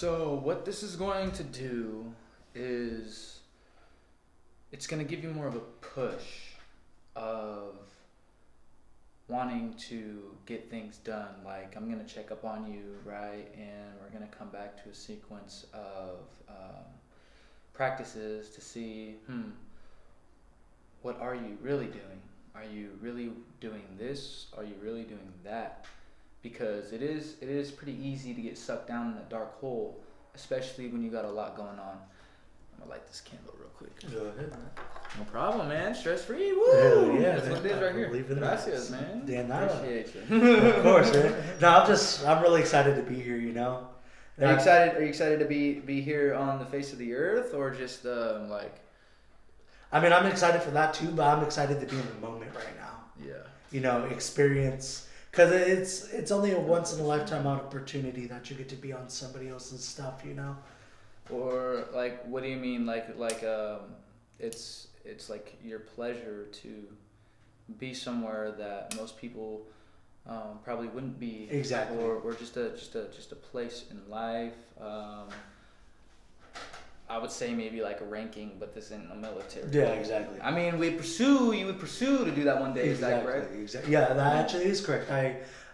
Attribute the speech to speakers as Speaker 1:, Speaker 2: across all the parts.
Speaker 1: So what this is going to do is it's going to give you more of a push of wanting to get things done. Like, I'm going to check up on you, right? And we're going to come back to a sequence of practices to see, what are you really doing? Are you really doing this? Are you really doing that? Because it is pretty easy to get sucked down in that dark hole, especially when you got a lot going on. I'm gonna light this candle real quick.
Speaker 2: Go ahead, man.
Speaker 1: No problem, man. Stress free. Woo!
Speaker 2: Hell yeah,
Speaker 1: That's
Speaker 2: man.
Speaker 1: what it is right here.
Speaker 2: Believe in
Speaker 1: Gracias,
Speaker 2: that.
Speaker 1: man.
Speaker 2: Damn,
Speaker 1: Appreciate you.
Speaker 2: Of course, man. No, I'm really excited to be here. You know.
Speaker 1: Are you excited? Are you excited to be here on the face of the earth, or just like?
Speaker 2: I mean, I'm excited for that too, but I'm excited to be in the moment right now.
Speaker 1: Yeah.
Speaker 2: You know, experience, because it's only a once in a lifetime opportunity that you get to be on somebody else's stuff. You know.
Speaker 1: Or like, what do you mean? It's like your pleasure to be somewhere that most people probably wouldn't be.
Speaker 2: Exactly.
Speaker 1: Or just a place in life. I would say maybe like a ranking, but this isn't a military.
Speaker 2: Yeah, exactly.
Speaker 1: I mean, you would pursue to do that one day.
Speaker 2: Exactly.
Speaker 1: Is that right?
Speaker 2: Exactly. Yeah, that actually is correct.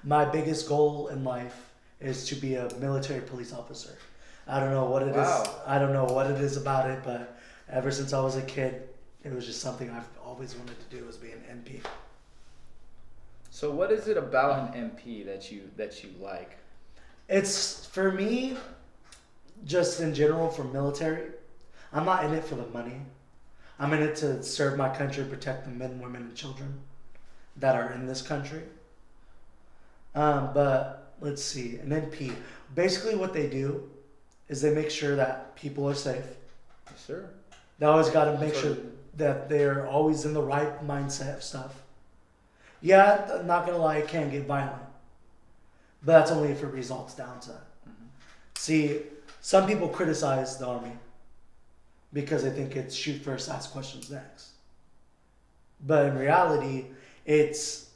Speaker 2: My biggest goal in life is to be a military police officer. I don't know what it is. I don't know what it is about it, but ever since I was a kid, it was just something I've always wanted to do, was be an MP.
Speaker 1: So what is it about an MP that you like?
Speaker 2: It's, for me, just in general, for military, I'm not in it for the money. I'm in it to serve my country, protect the men, women, and children that are in this country. But let's see, an MP. Basically what they do is they make sure that people are safe.
Speaker 1: Yes, sir.
Speaker 2: They always got to make sure that they're always in the right mindset of stuff. Yeah, I'm not going to lie, it can get violent. But that's only if it results down to that.
Speaker 1: Mm-hmm.
Speaker 2: See, some people criticize the Army because they think it's shoot first, ask questions next. But in reality,
Speaker 1: that's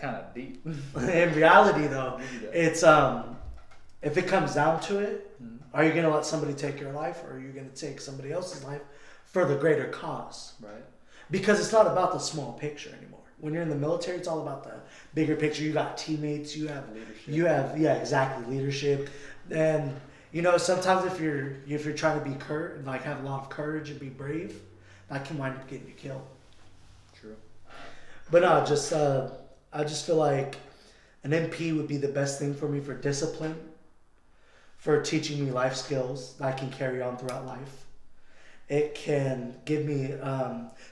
Speaker 1: kind of deep.
Speaker 2: In reality, though, it's if it comes down to it, are you going to let somebody take your life, or are you going to take somebody else's life for the greater cause?
Speaker 1: Right.
Speaker 2: Because it's not about the small picture anymore. When you're in the military, it's all about the bigger picture. You got teammates, you have leadership. Leadership. And you know, sometimes if you're trying to be like have a lot of courage and be brave, that can wind up getting you killed.
Speaker 1: True.
Speaker 2: But no, I just feel like an MP would be the best thing for me for discipline, for teaching me life skills that I can carry on throughout life. It can give me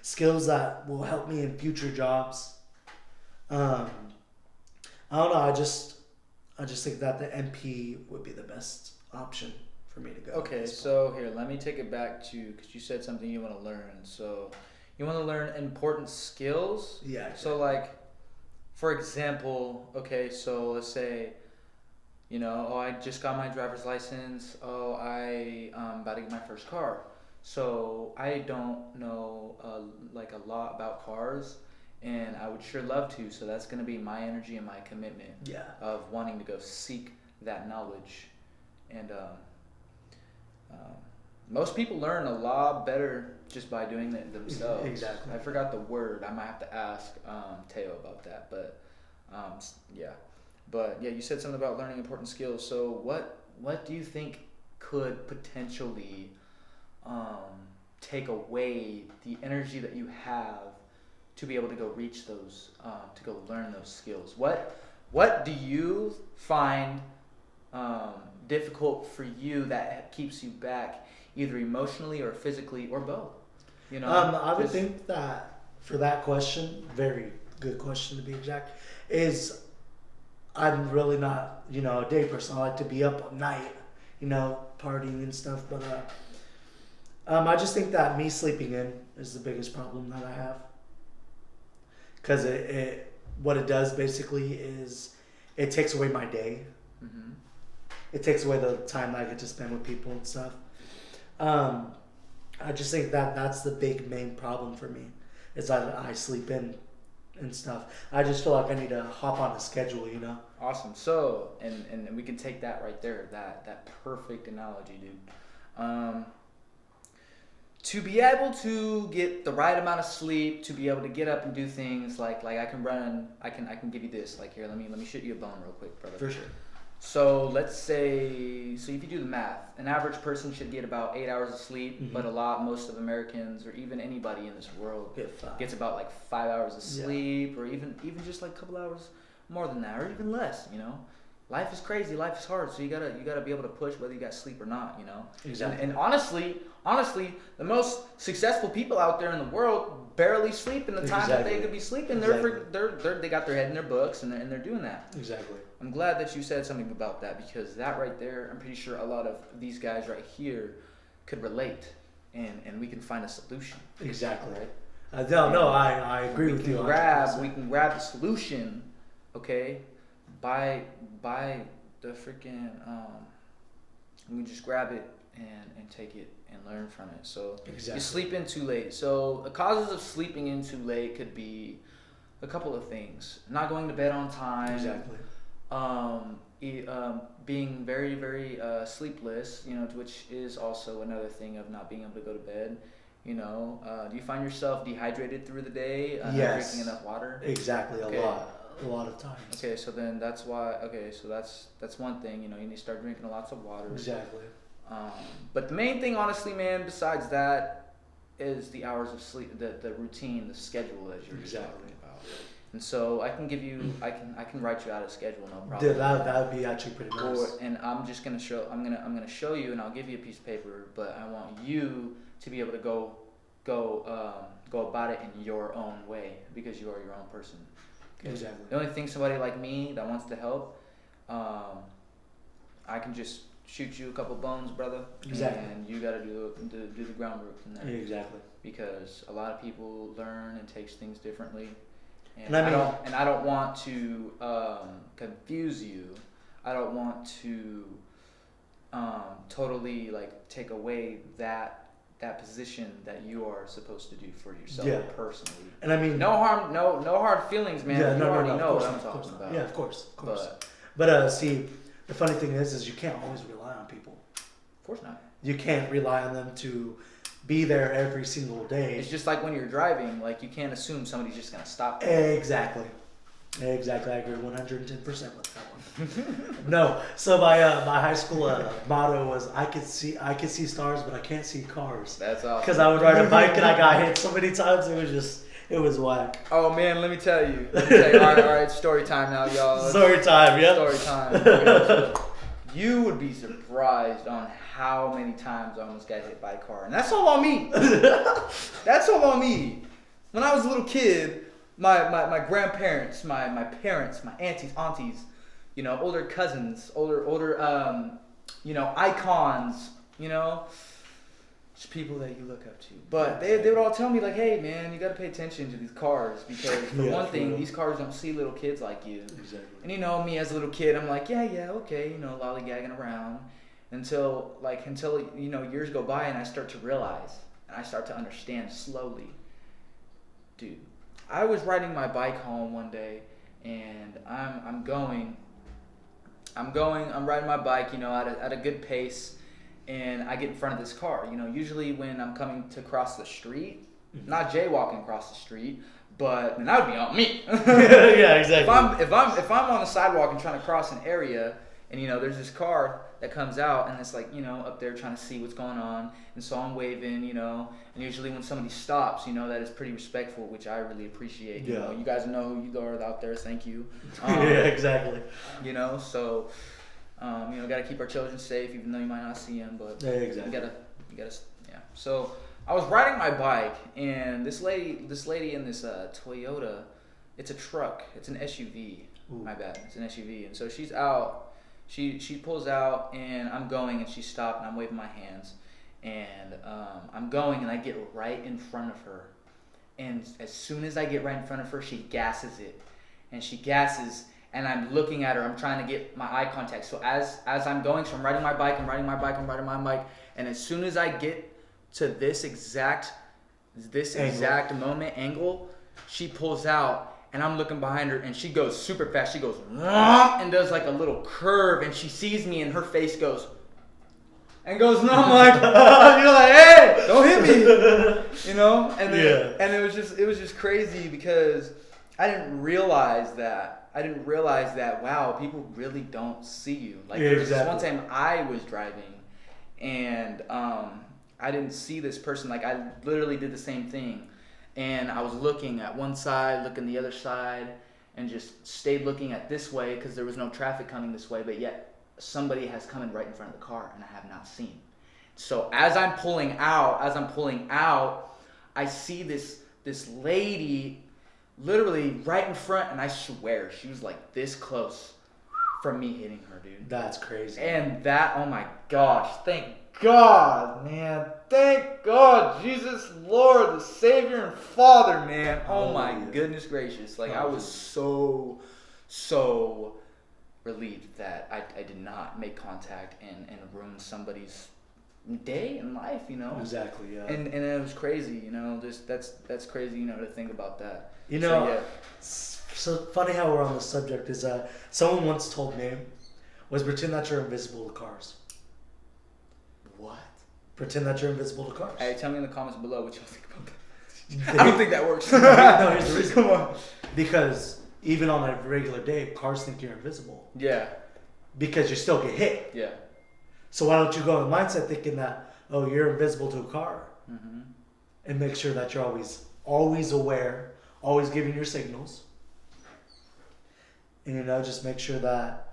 Speaker 2: skills that will help me in future jobs. I don't know. I just think that the MP would be the best option for me to go.
Speaker 1: Okay, so here, let me take it back to, because you said something you want to learn. So you want to learn important skills.
Speaker 2: Yeah. Exactly.
Speaker 1: So like, for example, okay, so let's say, I just got my driver's license. I'm about to get my first car. So I don't know a lot about cars, and I would sure love to. So that's going to be my energy and my commitment of wanting to go seek that knowledge. And most people learn a lot better just by doing it themselves.
Speaker 2: Exactly.
Speaker 1: I forgot the word. I might have to ask Teo about that. But yeah. But yeah, you said something about learning important skills. So what do you think could potentially take away the energy that you have to be able to go reach those, to go learn those skills? What do you find difficult for you that keeps you back, either emotionally or physically or both?
Speaker 2: I would think that for that question, very good question to be exact, is I'm really not, a day person. I like to be up all night, partying and stuff. But I just think that me sleeping in is the biggest problem that I have. Because what it does basically is it takes away my day. Mm-hmm. It takes away the time that I get to spend with people and stuff. I just think that that's the main problem for me, is that I sleep in and stuff. I just feel like I need to hop on a schedule, you know.
Speaker 1: Awesome. So, and we can take that right there, that perfect analogy, dude. To be able to get the right amount of sleep, to be able to get up and do things like I can run, I can give you this. Like here, let me shoot you a bone real quick, brother.
Speaker 2: For sure.
Speaker 1: So let's say, so if you do the math, an average person should get about 8 hours of sleep, but most of Americans or even anybody in this world gets about like 5 hours of sleep, or even just like a couple hours more than that, or even less. You know, life is crazy, life is hard, so you gotta be able to push whether you got sleep or not. You know,
Speaker 2: exactly.
Speaker 1: And honestly, the most successful people out there in the world barely sleep in the time that they could be sleeping. They got their head in their books and they're doing that.
Speaker 2: Exactly.
Speaker 1: I'm glad that you said something about that, because that right there, I'm pretty sure a lot of these guys right here could relate, and we can find a solution.
Speaker 2: Exactly.
Speaker 1: Right?
Speaker 2: I agree with you.
Speaker 1: We can grab the solution, okay, by the freaking we can just grab it and take it and learn from it. So you sleep in too late. So the causes of sleeping in too late could be a couple of things: not going to bed on time.
Speaker 2: Exactly.
Speaker 1: Being very, very sleepless, you know, which is also another thing of not being able to go to bed. You know, do you find yourself dehydrated through the day? Not drinking enough water?
Speaker 2: Exactly, a lot of times.
Speaker 1: Okay, so then that's why. Okay, so that's one thing. You know, you need to start drinking lots of water.
Speaker 2: Exactly.
Speaker 1: But the main thing, honestly, man, besides that, is the hours of sleep, the routine, the schedule that you're talking about. And so I can give you, I can write you out a schedule, no problem.
Speaker 2: Dude, that would be actually pretty nice.
Speaker 1: And I'm just gonna show, I'm gonna show you, and I'll give you a piece of paper, but I want you to be able to go about it in your own way, because you are your own person. Okay?
Speaker 2: Exactly.
Speaker 1: The only thing, somebody like me that wants to help, I can just shoot you a couple bones, brother.
Speaker 2: Exactly.
Speaker 1: And you gotta do the groundwork from there.
Speaker 2: Exactly.
Speaker 1: Because a lot of people learn and takes things differently. And
Speaker 2: I
Speaker 1: don't want to confuse you. I don't want to totally like take away that position that you are supposed to do for yourself personally.
Speaker 2: And I mean,
Speaker 1: no hard feelings, man.
Speaker 2: Yeah,
Speaker 1: you already know
Speaker 2: what
Speaker 1: I'm talking about.
Speaker 2: Yeah, of course. But see, the funny thing is you can't always rely on people.
Speaker 1: Of course not.
Speaker 2: You can't rely on them to be there every single day.
Speaker 1: It's just like when you're driving, like you can't assume somebody's just gonna stop you.
Speaker 2: Exactly. I agree 110% with that one. No, so my high school motto was I could see stars, but I can't see cars.
Speaker 1: That's awesome.
Speaker 2: Because I would ride a bike and I got hit so many times, it was whack.
Speaker 1: Oh man, let me tell you. All right, story time now, y'all.
Speaker 2: Story time, yep.
Speaker 1: Story time. Okay, so you would be surprised on how many times I almost got hit by a car. And that's all on me. That's all on me. When I was a little kid, my grandparents, my parents, my aunties, you know, older cousins, older icons, you know, just people that you look up to. But they would all tell me, like, hey, man, you got to pay attention to these cars, because for one thing, these cars don't see little kids like you.
Speaker 2: Exactly.
Speaker 1: And you know, me as a little kid, I'm like, yeah, okay, you know, lollygagging around until you know, years go by and I start to realize and I start to understand slowly. Dude, I was riding my bike home one day, and I'm riding my bike, you know, at a good pace, and I get in front of this car. You know, usually when I'm coming to cross the street, not jaywalking across the street, but that would be on me.
Speaker 2: Yeah, exactly.
Speaker 1: If I'm on the sidewalk and trying to cross an area, and you know, there's this car that comes out and it's like, you know, up there trying to see what's going on, and so I'm waving, you know, and usually when somebody stops, you know, that is pretty respectful, which I really appreciate. You know, you guys know who you are out there. Thank you.
Speaker 2: Yeah, exactly.
Speaker 1: You know, so you know, got to keep our children safe, even though you might not see them, but
Speaker 2: exactly.
Speaker 1: you gotta, yeah. So I was riding my bike, and this lady in this Toyota, it's a truck, it's an SUV. Ooh. My bad, it's an SUV, and so she's out. She pulls out, and I'm going, and she stopped, and I'm waving my hands, and I'm going, and I get right in front of her, and as soon as I get right in front of her, she gasses it, and I'm looking at her. I'm trying to get my eye contact. So as I'm going, so I'm riding my bike, and as soon as I get to this exact moment, angle, she pulls out, and I'm looking behind her, and she goes super fast. She goes, and does like a little curve, and she sees me, and her face goes, and goes, and I'm like, you're like, hey, don't hit me, and then, and it was just crazy because I didn't realize that. Wow, people really don't see you. Like there was this one time I was driving, and I didn't see this person. Like I literally did the same thing, and I was looking at one side, looking the other side, and just stayed looking at this way because there was no traffic coming this way. But yet somebody has come in right in front of the car, and I have not seen. So as I'm pulling out, I see this lady literally right in front, and I swear she was like this close from me hitting her, dude.
Speaker 2: That's crazy.
Speaker 1: And that, oh my gosh, thank God, man. Thank God, Jesus, Lord, the Savior and Father, man. Oh my goodness gracious. Like I was so relieved that I did not make contact and ruin somebody's day in life,
Speaker 2: Exactly, yeah.
Speaker 1: And it was crazy, just that's crazy, to think about that.
Speaker 2: So funny how we're on the subject is someone once told me was pretend that you're invisible to cars.
Speaker 1: What?
Speaker 2: Pretend that you're invisible to cars.
Speaker 1: Hey, tell me in the comments below what y'all think about that. I don't think that works.
Speaker 2: No, here's the reason. Come on. Because even on a regular day, cars think you're invisible.
Speaker 1: Yeah.
Speaker 2: Because you still get hit.
Speaker 1: Yeah.
Speaker 2: So why don't you go in the mindset thinking that, you're invisible to a car, and make sure that you're always aware, always giving your signals, and just make sure that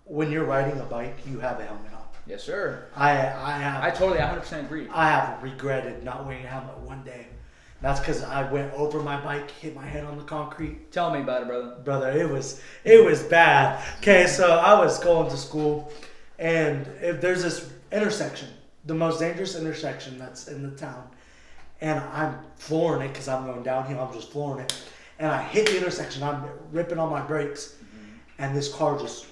Speaker 2: when you're riding a bike, you have a helmet on.
Speaker 1: Yes, sir.
Speaker 2: I
Speaker 1: totally 100% agree.
Speaker 2: I have regretted not wearing a helmet one day. That's because I went over my bike, hit my head on the concrete.
Speaker 1: Tell me about it, brother.
Speaker 2: Brother, it was bad. Okay, so I was going to school, and if there's this intersection, the most dangerous intersection that's in the town, and I'm flooring it because I'm going downhill. I'm just flooring it, and I hit the intersection. I'm ripping on my brakes, and this car just,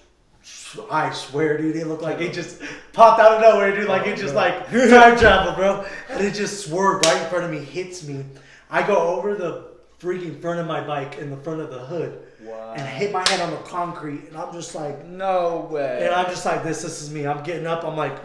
Speaker 2: I swear, dude, it looked like it just popped out of nowhere, dude. Like it just like time travel, bro. And it just swerved right in front of me, hits me. I go over the freaking front of my bike in the front of the hood.
Speaker 1: Wow.
Speaker 2: And hit my head on the concrete, and I'm just like,
Speaker 1: no way.
Speaker 2: And I'm just like, this is me. I'm getting up. I'm like,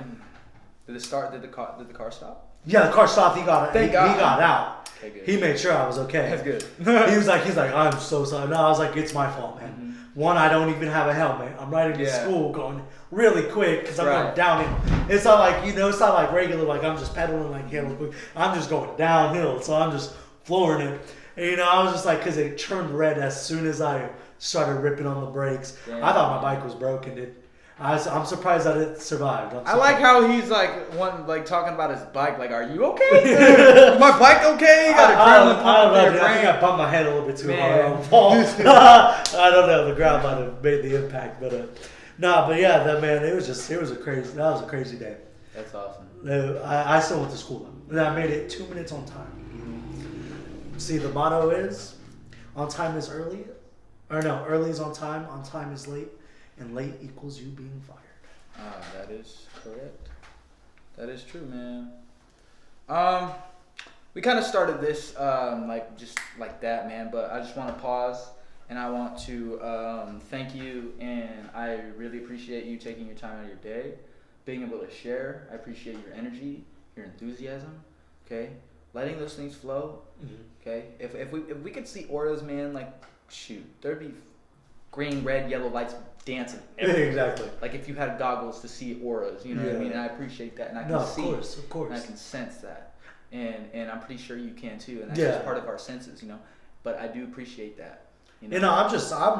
Speaker 1: Did the car stop?
Speaker 2: Yeah, the car stopped. He got
Speaker 1: Thank God.
Speaker 2: He got out.
Speaker 1: Okay, good.
Speaker 2: He made sure I was okay.
Speaker 1: That's good.
Speaker 2: he's like, I'm so sorry. No, I was like, it's my fault, man. One, I don't even have a helmet. I'm riding to school going really quick because I'm going downhill. It's not like, it's not like regular, like I'm just pedaling like hell quick. I'm just going downhill, so I'm just flooring it. And, I was just like, because it turned red as soon as I started ripping on the brakes.
Speaker 1: Damn.
Speaker 2: I thought my bike was broken, dude. I'm surprised that it survived.
Speaker 1: I like how he's talking about his bike. Like, are you okay? Is my bike okay? You got
Speaker 2: I think I bumped my head a little bit too hard on the fall. I don't know. The ground might have made the impact, but yeah, it was a crazy day.
Speaker 1: That's awesome.
Speaker 2: I still went to school, and I made it 2 minutes on time. See, the motto is, on time is early, early is on time is late. And late equals you being fired.
Speaker 1: That is correct. That is true, man. We kind of started this just like that, man. But I just want to pause, and I want to thank you, and I really appreciate you taking your time out of your day, being able to share. I appreciate your energy, your enthusiasm. Okay, letting those things flow. Okay, if we could see auras, man, like shoot, there'd be green, red, yellow lights dancing everywhere.
Speaker 2: Exactly.
Speaker 1: Like if you had goggles to see auras, you know what I mean? And I appreciate that, and I can see it.
Speaker 2: Of course.
Speaker 1: And I can sense that. And I'm pretty sure you can too, and that's just part of our senses, But I do appreciate that.
Speaker 2: I'm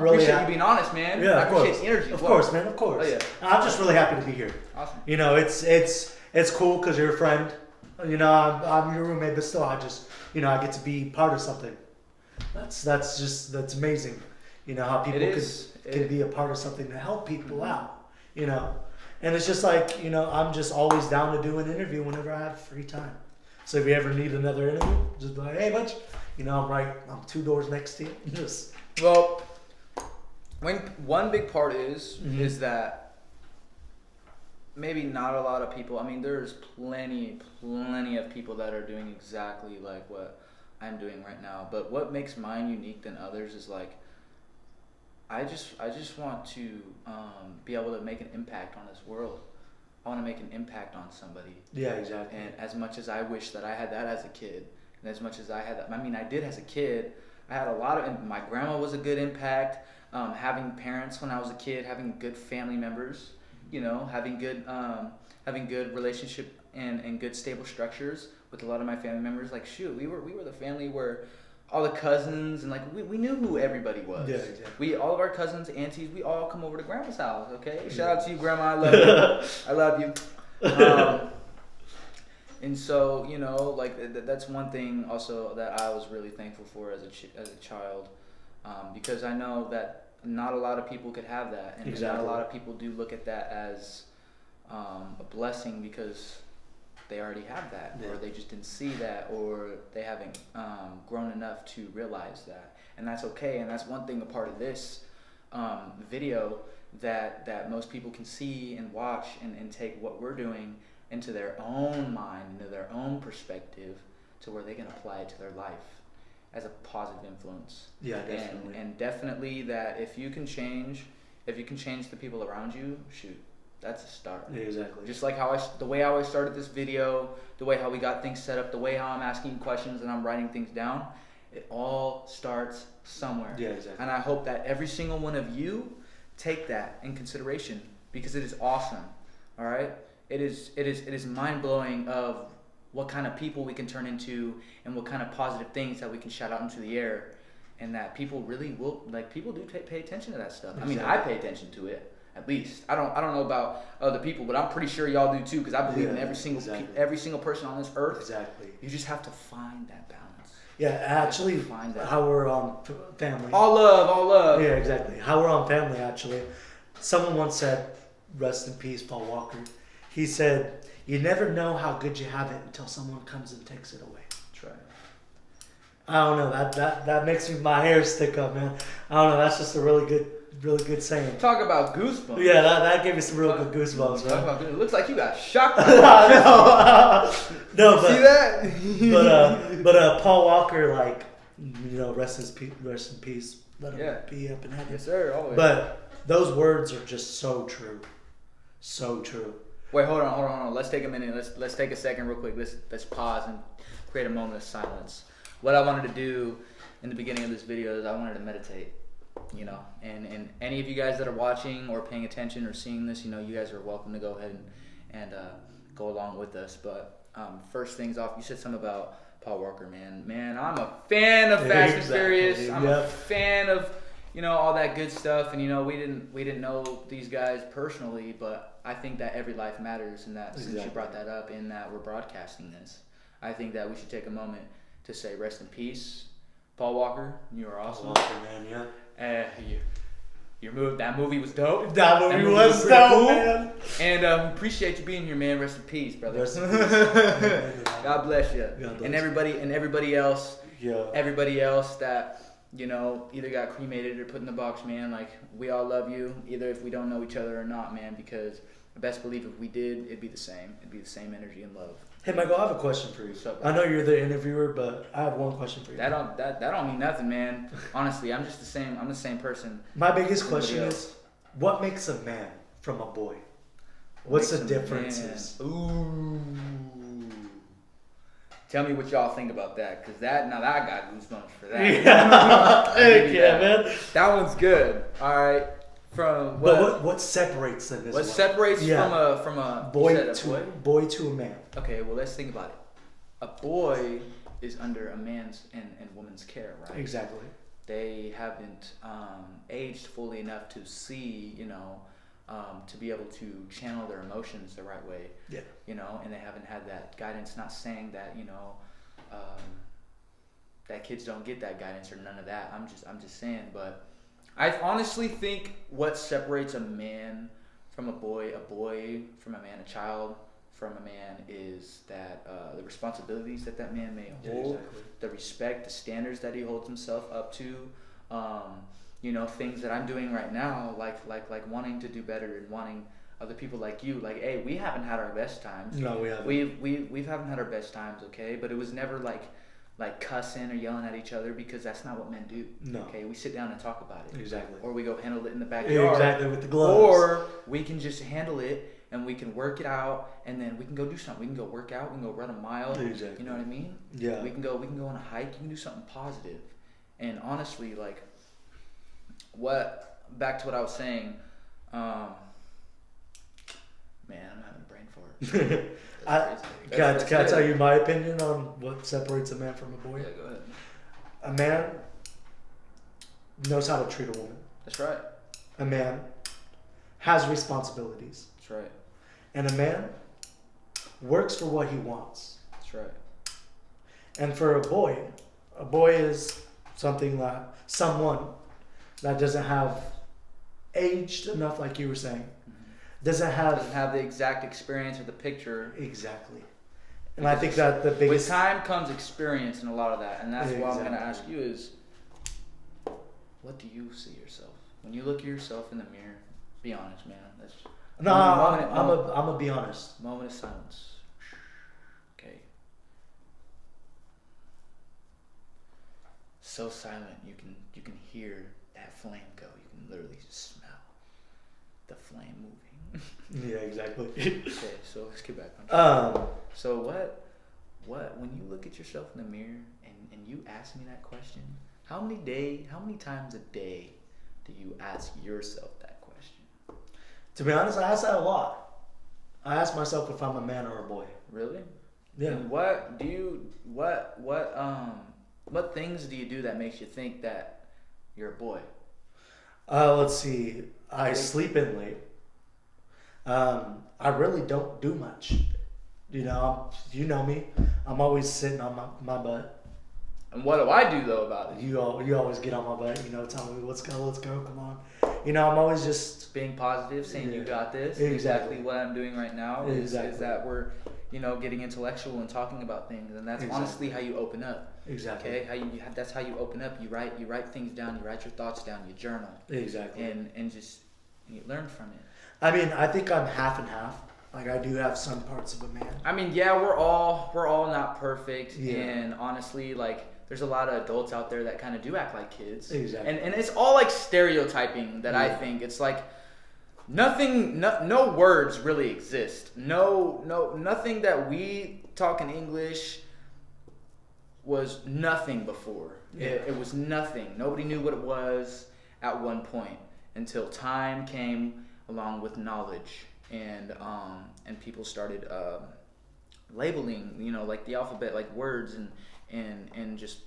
Speaker 2: really
Speaker 1: appreciate you being honest, man.
Speaker 2: Yeah,
Speaker 1: I appreciate the energy.
Speaker 2: Of course, man, of course.
Speaker 1: Oh, yeah.
Speaker 2: I'm just really happy to be here.
Speaker 1: Awesome.
Speaker 2: It's cool because you're a friend. I'm your roommate, but still, I get to be part of something. That's amazing. How people can be a part of something to help people out, And it's just like, I'm just always down to do an interview whenever I have free time. So if you ever need another interview, just be like, hey, bunch, I'm 2 doors next to you.
Speaker 1: Well, one big part is that maybe not a lot of people, there's plenty of people that are doing exactly like what I'm doing right now. But what makes mine unique than others is like I just want to be able to make an impact on this world. I want to make an impact on somebody.
Speaker 2: Yeah, exactly.
Speaker 1: And as much as I wish that I had that as a kid, and as much as I had that, I mean, I did as a kid. I had a lot of, and my grandma was a good impact. Having parents when I was a kid, having good family members, you know, having good relationship and good stable structures with a lot of my family members. Like shoot, we were the family where all the cousins and like we knew who everybody was.
Speaker 2: Yeah, exactly.
Speaker 1: We all of our cousins, aunties, we all come over to grandma's house. Okay, shout out to you, grandma. I love you. I love you. And so you know, like that's one thing also that I was really thankful for as a child, because I know that not a lot of people could have that, and not a lot of people do look at that as a blessing because they already have that, or they just didn't see that, or they haven't grown enough to realize that, and that's okay. And that's one thing, a part of this video that most people can see and watch and take what we're doing into their own mind, into their own perspective, to where they can apply it to their life as a positive influence.
Speaker 2: Yeah, definitely.
Speaker 1: And definitely that if you can change the people around you, shoot, that's a start.
Speaker 2: Yeah, exactly.
Speaker 1: Just like the way how I started this video, the way how we got things set up, the way how I'm asking questions and I'm writing things down, it all starts somewhere.
Speaker 2: Yeah, exactly.
Speaker 1: And I hope that every single one of you take that in consideration, because it is awesome. All right? It is mind-blowing of what kind of people we can turn into and what kind of positive things that we can shout out into the air, and that people really will, like, people do pay attention to that stuff. Exactly. I mean, I pay attention to it. At least I don't know about other people, but I'm pretty sure y'all do too, because I believe in every single person on this earth.
Speaker 2: Exactly.
Speaker 1: You just have to find that balance.
Speaker 2: Yeah, actually, how we're on family.
Speaker 1: All love.
Speaker 2: Yeah, exactly. How we're on family. Actually, someone once said, "Rest in peace, Paul Walker." He said, "You never know how good you have it until someone comes and takes it away."
Speaker 1: That's right.
Speaker 2: I don't know. That makes my hair stick up, man. I don't know. That's just a really good saying.
Speaker 1: Talk about goosebumps.
Speaker 2: Yeah, that gave me some real good goosebumps, man.
Speaker 1: It looks like you got shocked.
Speaker 2: No, but
Speaker 1: see that?
Speaker 2: but Paul Walker, like, you know, rest in peace. Let him be up in heaven.
Speaker 1: Yes, sir. Always.
Speaker 2: But those words are just so true, so true.
Speaker 1: Wait, hold on. Let's take a minute. Let's take a second, real quick. Let's pause and create a moment of silence. What I wanted to do in the beginning of this video is I wanted to meditate. You know, and any of you guys that are watching or paying attention or seeing this, you know, you guys are welcome to go ahead and go along with us. But first things off, you said something about Paul Walker, man. Man, I'm a fan of Fast and Furious. I'm a fan of, you know, all that good stuff. And you know, we didn't know these guys personally, but I think that every life matters, and that since you brought that up, in that we're broadcasting this, I think that we should take a moment to say rest in peace, Paul Walker. You are awesome.
Speaker 2: Walker, man, yeah.
Speaker 1: That movie was dope.
Speaker 2: That movie was dope,
Speaker 1: cool.
Speaker 2: Man.
Speaker 1: And appreciate you being here, man. Rest in peace, brother.
Speaker 2: Rest in peace.
Speaker 1: God bless you.
Speaker 2: God bless
Speaker 1: and everybody else.
Speaker 2: Yeah.
Speaker 1: Everybody else that, you know, either got cremated or put in the box, man. Like, we all love you, either if we don't know each other or not, man. Because I best believe if we did, it'd be the same. It'd be the same energy and love.
Speaker 2: Hey, Michael, I have a question for you. I know you're the interviewer, but I have one question for you.
Speaker 1: That don't mean nothing, man. Honestly, I'm just the same. I'm the same person.
Speaker 2: My biggest question is, what makes a man from a boy? What's the differences?
Speaker 1: Ooh. Tell me what y'all think about that, because I got goosebumps for that.
Speaker 2: Yeah, heck yeah, man.
Speaker 1: That one's good. All right. From what?
Speaker 2: But what separates them?
Speaker 1: What separates from a
Speaker 2: boy to a man?
Speaker 1: Okay, well, let's think about it. A boy is under a man's and woman's care, right?
Speaker 2: Exactly.
Speaker 1: They haven't aged fully enough to see, you know, to be able to channel their emotions the right way.
Speaker 2: Yeah.
Speaker 1: You know, and they haven't had that guidance. Not saying that, you know, that kids don't get that guidance or none of that. I'm just saying, but I honestly think what separates a man from a boy from a man, a child from a man, is that the responsibilities that man may hold, the respect, the standards that he holds himself up to, you know, things that I'm doing right now, like wanting to do better and wanting other people like you, like, hey, we haven't had our best times.
Speaker 2: No, we haven't.
Speaker 1: We haven't had our best times, okay? But it was never like like cussing or yelling at each other, because that's not what men do.
Speaker 2: No.
Speaker 1: Okay, we sit down and talk about it.
Speaker 2: Exactly.
Speaker 1: Or we go handle it in the backyard.
Speaker 2: Exactly, with the gloves.
Speaker 1: Or we can just handle it and we can work it out, and then we can go do something. We can go work out. We can go run a mile.
Speaker 2: Exactly.
Speaker 1: You know what I mean?
Speaker 2: Yeah.
Speaker 1: We can go on a hike. You can do something positive. And honestly, like, back to what I was saying. Man, I'm having a brain fart.
Speaker 2: Can I tell you my opinion on what separates a man from a boy?
Speaker 1: Yeah, go ahead.
Speaker 2: A man knows how to treat a woman.
Speaker 1: That's right.
Speaker 2: A man has responsibilities.
Speaker 1: That's right.
Speaker 2: And a man works for what he wants.
Speaker 1: That's right.
Speaker 2: And for a boy is someone that doesn't have aged enough, like you were saying. Doesn't have
Speaker 1: the exact experience or the picture.
Speaker 2: Exactly. And I think that the biggest...
Speaker 1: With time comes experience in a lot of that. And that's
Speaker 2: Exactly.
Speaker 1: what I'm going to ask you is, what do you see yourself? When you look at yourself in the mirror, be honest, man.
Speaker 2: I'm gonna be honest.
Speaker 1: Moment of silence. Okay. So silent, you can hear that flame go. You can literally just smell the flame moving.
Speaker 2: Yeah, exactly.
Speaker 1: Okay, so let's get back on track. So what when you look at yourself in the mirror and you ask me that question, how many times a day do you ask yourself that question?
Speaker 2: To be honest, I ask that a lot. I ask myself if I'm a man or a boy.
Speaker 1: Really?
Speaker 2: Yeah.
Speaker 1: And what things do you do that makes you think that you're a boy?
Speaker 2: Let's see. I sleep in late. I really don't do much. You know me. I'm always sitting on my butt.
Speaker 1: And what do I do though about it?
Speaker 2: You always get on my butt. Tell me let's go, come on. I'm always just
Speaker 1: being positive, saying you got this.
Speaker 2: Exactly
Speaker 1: what I'm doing right now is that we're getting intellectual and talking about things, and that's honestly how you open up.
Speaker 2: Exactly.
Speaker 1: Okay, that's how you open up. You write things down. You write your thoughts down. You journal.
Speaker 2: Exactly.
Speaker 1: And just you learn from it.
Speaker 2: I mean, I think I'm half and half. Like, I do have some parts of a man.
Speaker 1: I mean, yeah, we're all not perfect,
Speaker 2: Yeah.
Speaker 1: and honestly, like, there's a lot of adults out there that kind of do act like kids.
Speaker 2: Exactly.
Speaker 1: And it's all like stereotyping that I think it's like no words really exist. Nothing that we talk in English was nothing before.
Speaker 2: Yeah.
Speaker 1: It was nothing. Nobody knew what it was at one point until time came along with knowledge, and people started labeling, like the alphabet, like words and just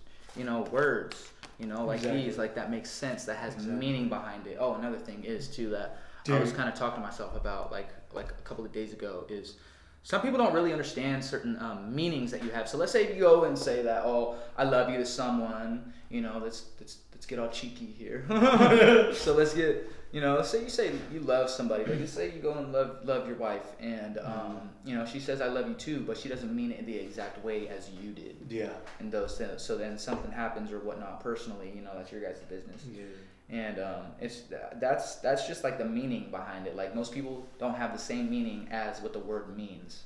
Speaker 1: words, like these, like that makes sense, that has meaning behind it. Oh, another thing is too that I was kind of talking to myself about like a couple of days ago is some people don't really understand certain meanings that you have. So let's say you go and say that, oh, I love you to someone, let's get all cheeky here. So let's get, let's say you say you love somebody, like let's say you go and love your wife, and she says I love you too, but she doesn't mean it in the exact way as you did.
Speaker 2: Yeah.
Speaker 1: And those things. So then something happens or whatnot personally, that's your guys' business.
Speaker 2: Yeah.
Speaker 1: And that's just like the meaning behind it. Like most people don't have the same meaning as what the word means,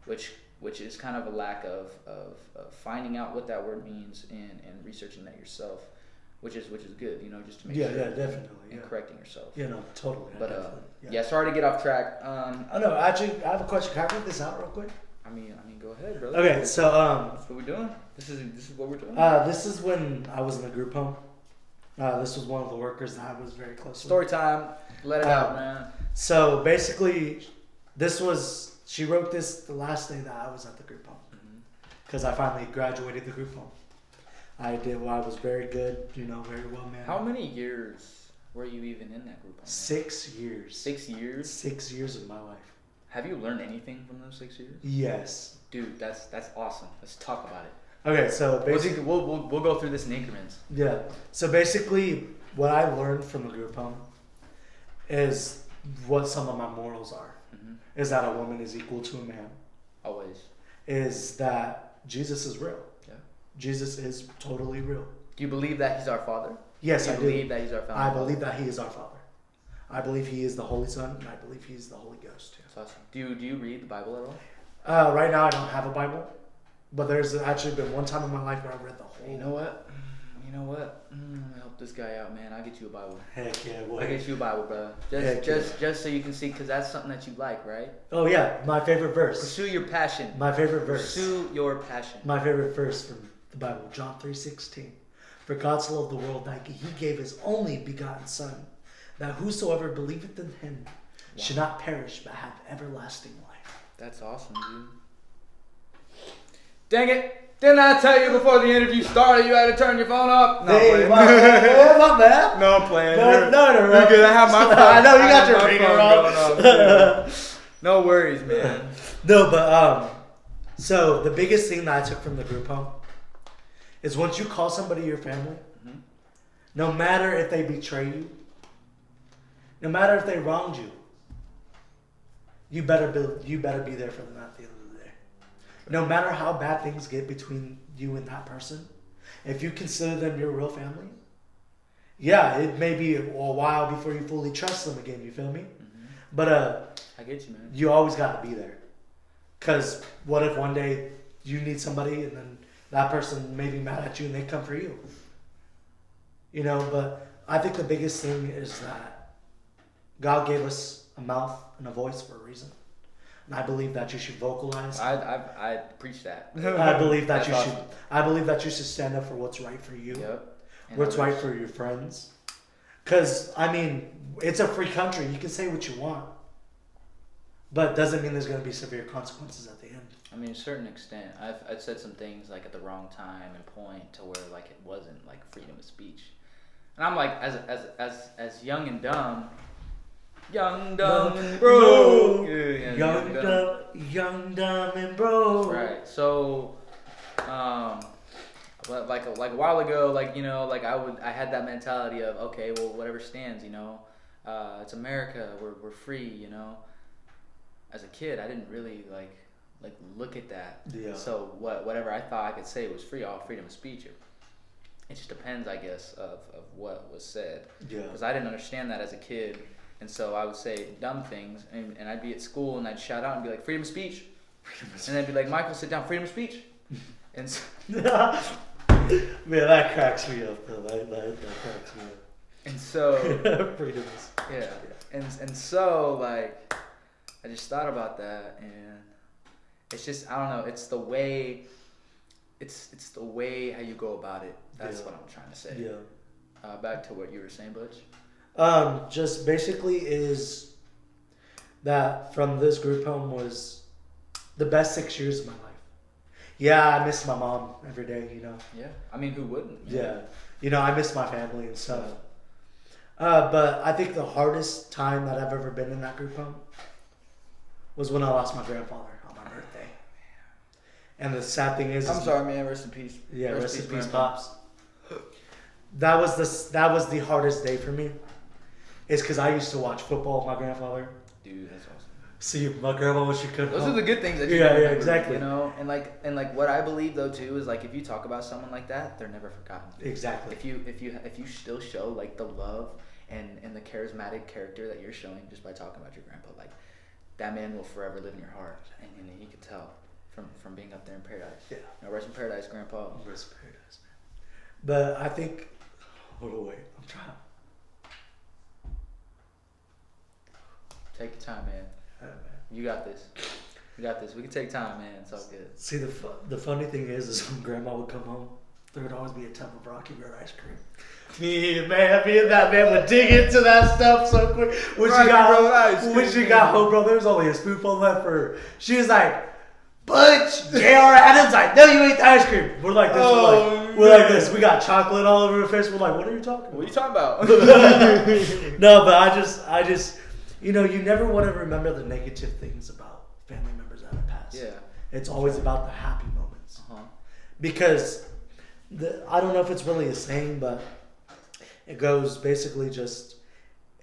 Speaker 1: which is kind of a lack of finding out what that word means and researching that yourself, which is good, just to make sure.
Speaker 2: Yeah, definitely.
Speaker 1: And correcting yourself.
Speaker 2: Yeah, no, totally.
Speaker 1: But sorry to get off track.
Speaker 2: I know. Actually, I have a question. Can I read this out real quick?
Speaker 1: I mean, go ahead, brother.
Speaker 2: Okay, so
Speaker 1: that's what we're doing. This is what we're doing.
Speaker 2: This is when I was in a group home. This was one of the workers that I was very close with.
Speaker 1: Story time. Let it out, man.
Speaker 2: So basically, she wrote this the last day that I was at the group home, because I finally graduated the group home. I was very good, very well mannered.
Speaker 1: How many years were you even in that group home?
Speaker 2: 6 years.
Speaker 1: 6 years?
Speaker 2: 6 years of my life.
Speaker 1: Have you learned anything from those 6 years?
Speaker 2: Yes.
Speaker 1: Dude, that's awesome. Let's talk about it.
Speaker 2: Okay, so basically...
Speaker 1: We'll go through this in increments.
Speaker 2: Yeah. So basically, what I learned from the group home is what some of my morals are. Mm-hmm. Is that a woman is equal to a man.
Speaker 1: Always.
Speaker 2: Is that Jesus is real.
Speaker 1: Yeah.
Speaker 2: Jesus is totally real.
Speaker 1: Do you believe that he's our Father?
Speaker 2: Yes, I do.
Speaker 1: Believe that he's our Father?
Speaker 2: I believe that he is our Father. I believe he is the Holy Son, and I believe he is the Holy Ghost too.
Speaker 1: That's awesome. Do you read the Bible at all?
Speaker 2: Right now, I don't have a Bible. But there's actually been one time in my life where I read the whole.
Speaker 1: You know what? Help this guy out, man. I'll get you a Bible.
Speaker 2: Heck yeah, boy.
Speaker 1: I'll get you a Bible, bro. Just so you can see, because that's something that you like, right?
Speaker 2: Oh yeah, my favorite verse.
Speaker 1: Pursue your passion.
Speaker 2: My favorite verse.
Speaker 1: Pursue your passion.
Speaker 2: My favorite verse from the Bible, John 3:16. For God so loved the world that he gave his only begotten Son, that whosoever believeth in him should not perish but have everlasting life.
Speaker 1: That's awesome, dude. Dang it! Didn't I tell you before the interview started you had to turn your phone off? No,
Speaker 2: hey, my bad.
Speaker 1: No, I'm playing.
Speaker 2: No.
Speaker 1: You're good. I have my phone.
Speaker 2: I know you got your ringer on.
Speaker 1: No worries, man.
Speaker 2: No, but so the biggest thing that I took from the group home is once you call somebody your family, no matter if they betray you, no matter if they wronged you, you better be there for them at the end of the day. No matter how bad things get between you and that person, if you consider them your real family, yeah, it may be a while before you fully trust them again. You feel me? Mm-hmm. But
Speaker 1: I get you, man.
Speaker 2: You always got to be there. Cause what if one day you need somebody and then that person may be mad at you and they come for you? You know, but I think the biggest thing is that God gave us a mouth and a voice for a reason. And I believe that you should vocalize.
Speaker 1: I preach that.
Speaker 2: I believe that you
Speaker 1: awesome.
Speaker 2: should. I believe that you should stand up for what's right for you.
Speaker 1: Yep.
Speaker 2: What's right for your friends. Because I mean, it's a free country. You can say what you want, but doesn't mean there's going to be severe consequences at the end.
Speaker 1: I mean, to a certain extent, I've said some things like at the wrong time and point to where like it wasn't like freedom of speech, and I'm like as young and dumb. Young, dumb, and broke. Yeah,
Speaker 2: young, dumb, and broke.
Speaker 1: Right. So, but like a while ago, like you know, like I had that mentality of okay, well, whatever stands, you know, it's America, we're free, you know. As a kid, I didn't really like look at that.
Speaker 2: Yeah.
Speaker 1: So whatever I thought I could say was free, all freedom of speech. It just depends, I guess, of what was said.
Speaker 2: Yeah.
Speaker 1: Because I didn't understand that as a kid. And so I would say dumb things, and I'd be at school, and I'd shout out and be like, freedom of speech. And I'd be like, Michael, sit down, freedom of speech. And so,
Speaker 2: man, that cracks me up, though. That cracks me up.
Speaker 1: And so,
Speaker 2: freedom is.
Speaker 1: Yeah. And so, like, I just thought about that, and it's just, I don't know, it's the way how you go about it. That's what I'm trying to say.
Speaker 2: Yeah.
Speaker 1: Back to what you were saying, Butch.
Speaker 2: Just basically is that from this group home was the best 6 years of my life. Yeah, I miss my mom every day, you know.
Speaker 1: Yeah, I mean, who wouldn't?
Speaker 2: Yeah, you know, I miss my family and stuff. But I think the hardest time that I've ever been in that group home was when I lost my grandfather on my birthday. And the sad thing is,
Speaker 1: I'm sorry, man. Rest in peace.
Speaker 2: Yeah, rest in peace, pops. That was the hardest day for me. It's because I used to watch football with my grandfather.
Speaker 1: Dude, that's awesome.
Speaker 2: See, my grandma when she couldn't.
Speaker 1: Those are the good things that you
Speaker 2: yeah, exactly.
Speaker 1: You know, and like what I believe though too is like if you talk about someone like that, they're never forgotten.
Speaker 2: Exactly.
Speaker 1: If you still show like the love and the charismatic character that you're showing just by talking about your grandpa, like that man will forever live in your heart, and he could tell from being up there in paradise.
Speaker 2: Yeah.
Speaker 1: You know, rest in paradise, Grandpa.
Speaker 2: Rest in paradise, man. But I think. Hold on, wait. I'm trying.
Speaker 1: Take your time, man.
Speaker 2: Man.
Speaker 1: You got this. You got this. We can take time, man. It's all good.
Speaker 2: See, the funny thing is when Grandma would come home, there would always be a tub of Rocky Road ice cream. Me and that man would dig into that stuff so quick. When she got home, bro, there was only a spoonful left for her. She was like, Butch, J.R. Adams, I know you ate the ice cream. We're like this. We're like this. We got chocolate all over our face. We're like, what are you talking about?
Speaker 1: What are you talking about?
Speaker 2: No, but I just, you know, you never want to remember the negative things about family members that have passed.
Speaker 1: Yeah.
Speaker 2: It's always about the happy moments.
Speaker 1: Uh-huh.
Speaker 2: Because, I don't know if it's really a saying, but it goes basically just,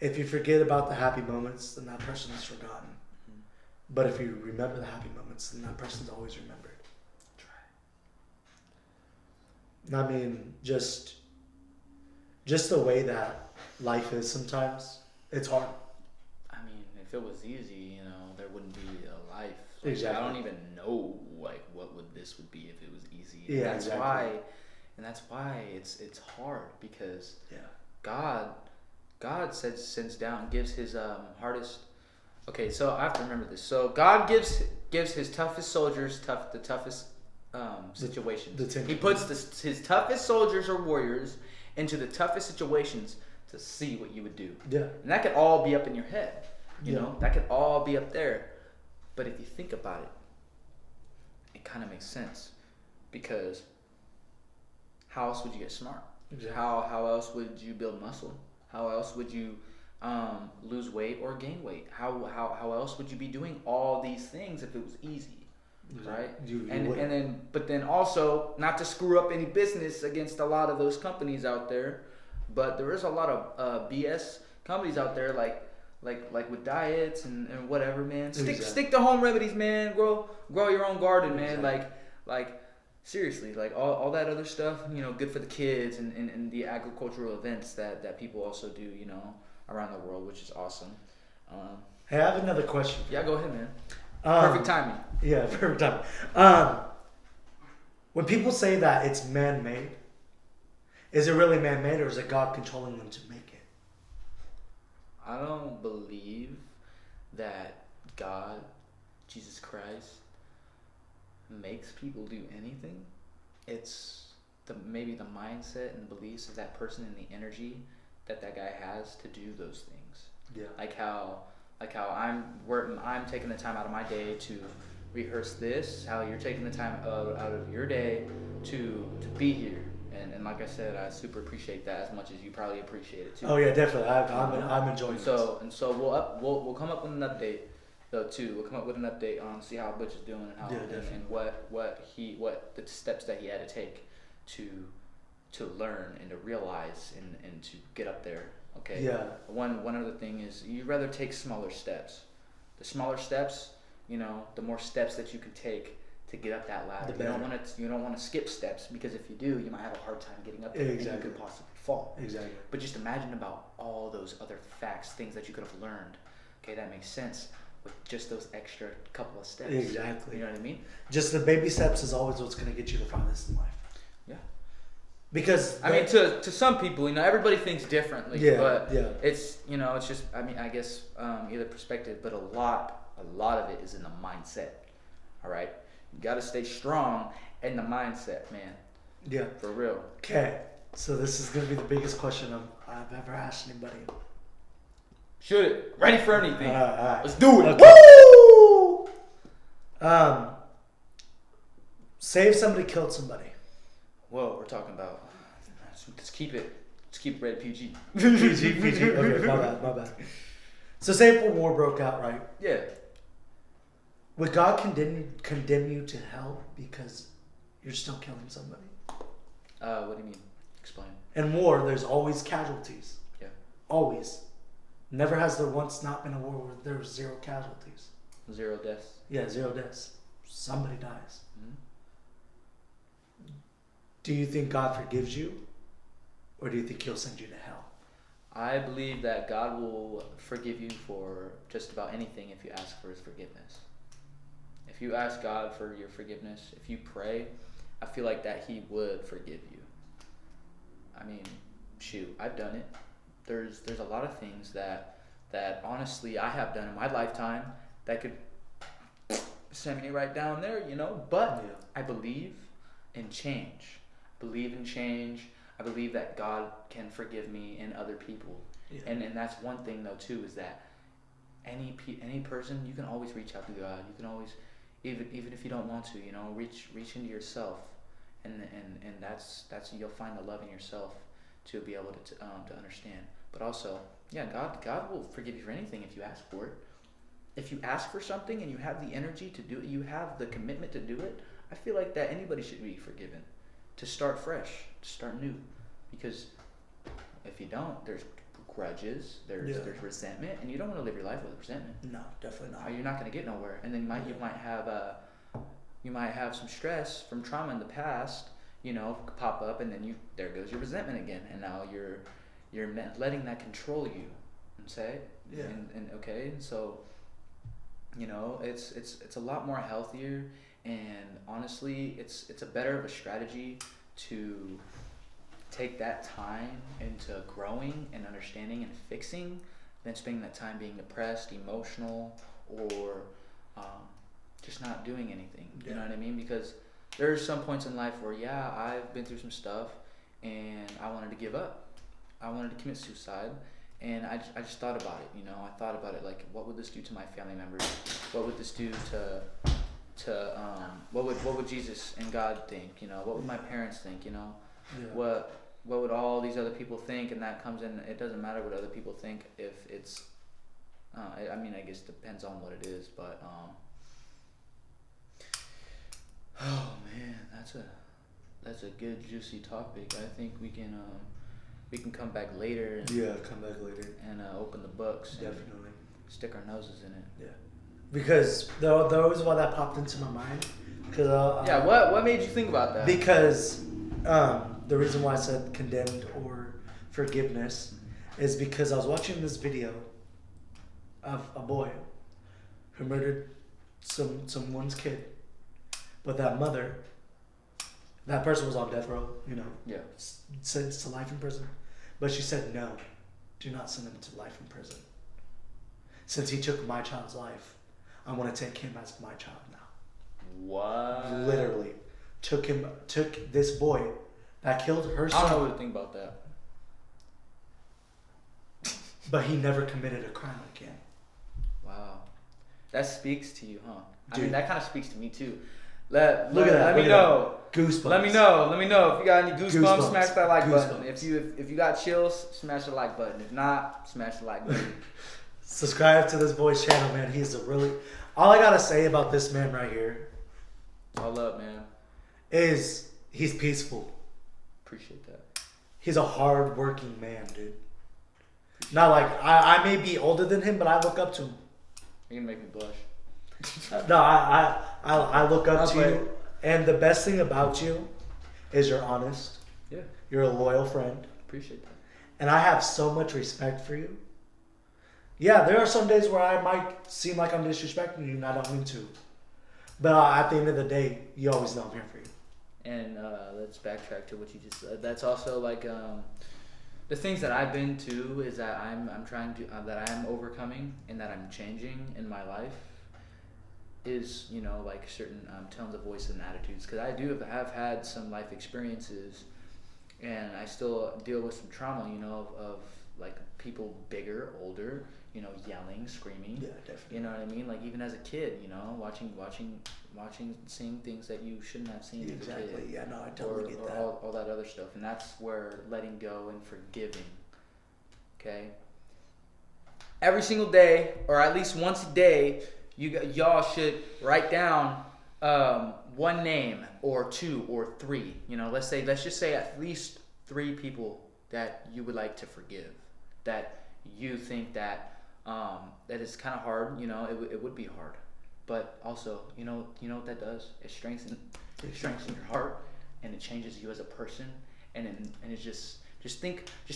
Speaker 2: if you forget about the happy moments, then that person is forgotten. Mm-hmm. But if you remember the happy moments, then that person's always remembered. I mean, just the way that life is sometimes, it's hard.
Speaker 1: I mean, if it was easy, you know, there wouldn't be a life. Like,
Speaker 2: Exactly.
Speaker 1: I don't even know, like, what would this this would be if it was easy.
Speaker 2: Yeah,
Speaker 1: And that's
Speaker 2: exactly.
Speaker 1: why it's hard, because
Speaker 2: Yeah.
Speaker 1: God sends down, gives his hardest. Okay, so I have to remember this. So God gives his toughest soldiers the toughest situations. He puts his toughest soldiers or warriors into the toughest situations to see what you would do.
Speaker 2: Yeah.
Speaker 1: And that could all be up in your head. You
Speaker 2: Yeah.
Speaker 1: know, that could all be up there. But if you think about it, it kind of makes sense, because how else would you get smart?
Speaker 2: Exactly.
Speaker 1: How else would you build muscle? How else would you lose weight or gain weight? How else would you be doing all these things if it was easy, right? But then also, not to screw up any business against a lot of those companies out there, but there is a lot of BS companies out there, like with diets and whatever, man. Stick to home remedies, man. Grow your own garden, man. Like seriously, like all that other stuff, you know, good for the kids and the agricultural events that people also do, you know, around the world, which is awesome.
Speaker 2: Hey, I have another question.
Speaker 1: Yeah, go ahead, man. Perfect timing.
Speaker 2: Yeah, perfect timing. When people say that it's man-made, is it really man-made, or is it God controlling them to make it?
Speaker 1: I don't believe that God, Jesus Christ, makes people do anything. It's maybe the mindset and beliefs of that person and the energy that guy has to do those things.
Speaker 2: Yeah.
Speaker 1: Like how I'm taking the time out of my day to rehearse this. How you're taking the time out of your day to be here. And like I said, I super appreciate that as much as you probably appreciate it too.
Speaker 2: Oh yeah, definitely. I'm enjoying this.
Speaker 1: So we'll come up with an update though too. We'll come up with an update on see how Butch is doing and how and what the steps that he had to take to learn and to realize and to get up there. Okay.
Speaker 2: Yeah.
Speaker 1: One other thing is you'd rather take smaller steps. The smaller steps, you know, the more steps that you can take to get up that ladder. You don't want to skip steps, because if you do, you might have a hard time getting up there.
Speaker 2: Exactly.
Speaker 1: And you could possibly fall.
Speaker 2: Exactly.
Speaker 1: But just imagine about all those other facts, things that you could have learned. Okay, that makes sense with just those extra couple of steps.
Speaker 2: Exactly.
Speaker 1: You know what I mean?
Speaker 2: Just the baby steps is always what's going to get you the farthest in life.
Speaker 1: Yeah.
Speaker 2: Because
Speaker 1: I mean, to some people, you know, everybody thinks differently.
Speaker 2: Yeah.
Speaker 1: But
Speaker 2: yeah.
Speaker 1: it's, you know, it's just, I mean, I guess either perspective, but a lot of it is in the mindset. All right. You got to stay strong in the mindset, man.
Speaker 2: Yeah.
Speaker 1: For real.
Speaker 2: Okay. So this is going to be the biggest question I've ever asked anybody.
Speaker 1: Shoot it. Ready for anything.
Speaker 2: All right.
Speaker 1: Let's do it.
Speaker 2: Okay. Woo! Say if somebody killed somebody.
Speaker 1: Whoa, we're talking about. Let's keep it rated PG.
Speaker 2: PG. Okay, my bad. So say if a war broke out, right?
Speaker 1: Yeah.
Speaker 2: Would God condemn you to hell because you're still killing somebody?
Speaker 1: What do you mean? Explain.
Speaker 2: In war, there's always casualties.
Speaker 1: Yeah.
Speaker 2: Always. Never has there once not been a war where there was 0 casualties.
Speaker 1: 0 deaths.
Speaker 2: Yeah, 0 deaths. Somebody dies.
Speaker 1: Mm-hmm.
Speaker 2: Do you think God forgives you? Or do you think he'll send you to hell?
Speaker 1: I believe that God will forgive you for just about anything if you ask for his forgiveness. If you ask God for your forgiveness, if you pray, I feel like that he would forgive you. I mean, shoot, I've done it. There's a lot of things that honestly I have done in my lifetime that could send me right down there, you know. But
Speaker 2: Yeah.
Speaker 1: I believe in change. I believe that God can forgive me and other people.
Speaker 2: Yeah.
Speaker 1: And that's one thing though too, is that any person, you can always reach out to God. You can always, even if you don't want to, you know, reach into yourself, and that's you'll find the love in yourself to be able to understand. But also, yeah, God will forgive you for anything if you ask for it. If you ask for something and you have the energy to do it, you have the commitment to do it, I feel like that anybody should be forgiven. To start fresh, to start new. Because if you don't, there's grudges, there's resentment, and you don't want to live your life with resentment.
Speaker 2: No, definitely not.
Speaker 1: You're not going to get nowhere. And then you might have some stress from trauma in the past, you know, pop up, and then there goes your resentment again, and now you're letting that control you. And say, and so, you know, it's a lot more healthier And honestly, it's a better of a strategy to take that time into growing and understanding and fixing than spending that time being depressed, emotional, or um, just not doing anything. You know what I mean? Because there's some points in life where, yeah, I've been through some stuff and I wanted to give up. I wanted to commit suicide. And I just thought about it, I thought about it like, what would this do to my family members? What would this do what would Jesus and God think? What would my parents think? What would all these other people think? And that comes in. It doesn't matter what other people think if it's. I guess it depends on what it is, but oh man, that's a good juicy topic. I think we can come back later.
Speaker 2: Come back later
Speaker 1: and open the books.
Speaker 2: Definitely.
Speaker 1: Stick our noses in it.
Speaker 2: Yeah. Because there was one that popped into my mind.
Speaker 1: What made you think about that?
Speaker 2: Because the reason why I said condemned or forgiveness is because I was watching this video of a boy who murdered someone's kid, but that person was on death row, sentenced to life in prison, but she said no, do not send him to life in prison. Since he took my child's life, I want to take him as my child now.
Speaker 1: What?
Speaker 2: Literally. Took this boy that killed her son.
Speaker 1: I don't know what to think about that.
Speaker 2: But he never committed a crime again.
Speaker 1: Wow. That speaks to you, huh?
Speaker 2: Dude.
Speaker 1: I mean, that kind of speaks to me too.
Speaker 2: Look at that.
Speaker 1: Let me know.
Speaker 2: Goosebumps.
Speaker 1: Let me know if you got any goosebumps. Smash that like button.
Speaker 2: Goosebumps.
Speaker 1: If you got chills, smash the like button. If not, smash the like button.
Speaker 2: Subscribe to this boy's channel, man. All I gotta say about this man right here.
Speaker 1: All up, man.
Speaker 2: Is he's peaceful.
Speaker 1: Appreciate that.
Speaker 2: He's a hard-working man, dude. Not like I may be older than him, but I look up to him.
Speaker 1: You're gonna make me blush.
Speaker 2: No, I look up to you, and the best thing about you is you're honest.
Speaker 1: Yeah.
Speaker 2: You're a loyal friend.
Speaker 1: Appreciate that.
Speaker 2: And I have so much respect for you. Yeah, there are some days where I might seem like I'm disrespecting you, and I don't mean to. But at the end of the day, you always know I'm here for you.
Speaker 1: And let's backtrack to what you just said. That's also like the things that I've been to is that I'm trying to that I'm overcoming and that I'm changing in my life is like certain tones of voice and attitudes, because I do have had some life experiences, and I still deal with some trauma of like people bigger, older, yelling, screaming.
Speaker 2: Yeah, definitely.
Speaker 1: You know what I mean? Like even as a kid, watching, seeing things that you shouldn't have seen as a kid.
Speaker 2: Exactly. Yeah, no, I totally get that.
Speaker 1: All that other stuff, and that's where letting go and forgiving. Okay. Every single day, or at least once a day, y'all should write down one name or two or three. Let's just say at least 3 people that you would like to forgive, that you think that that is kind of hard. It would be hard, but also you know what that does? It strengthens your heart, and it changes you as a person, and it's just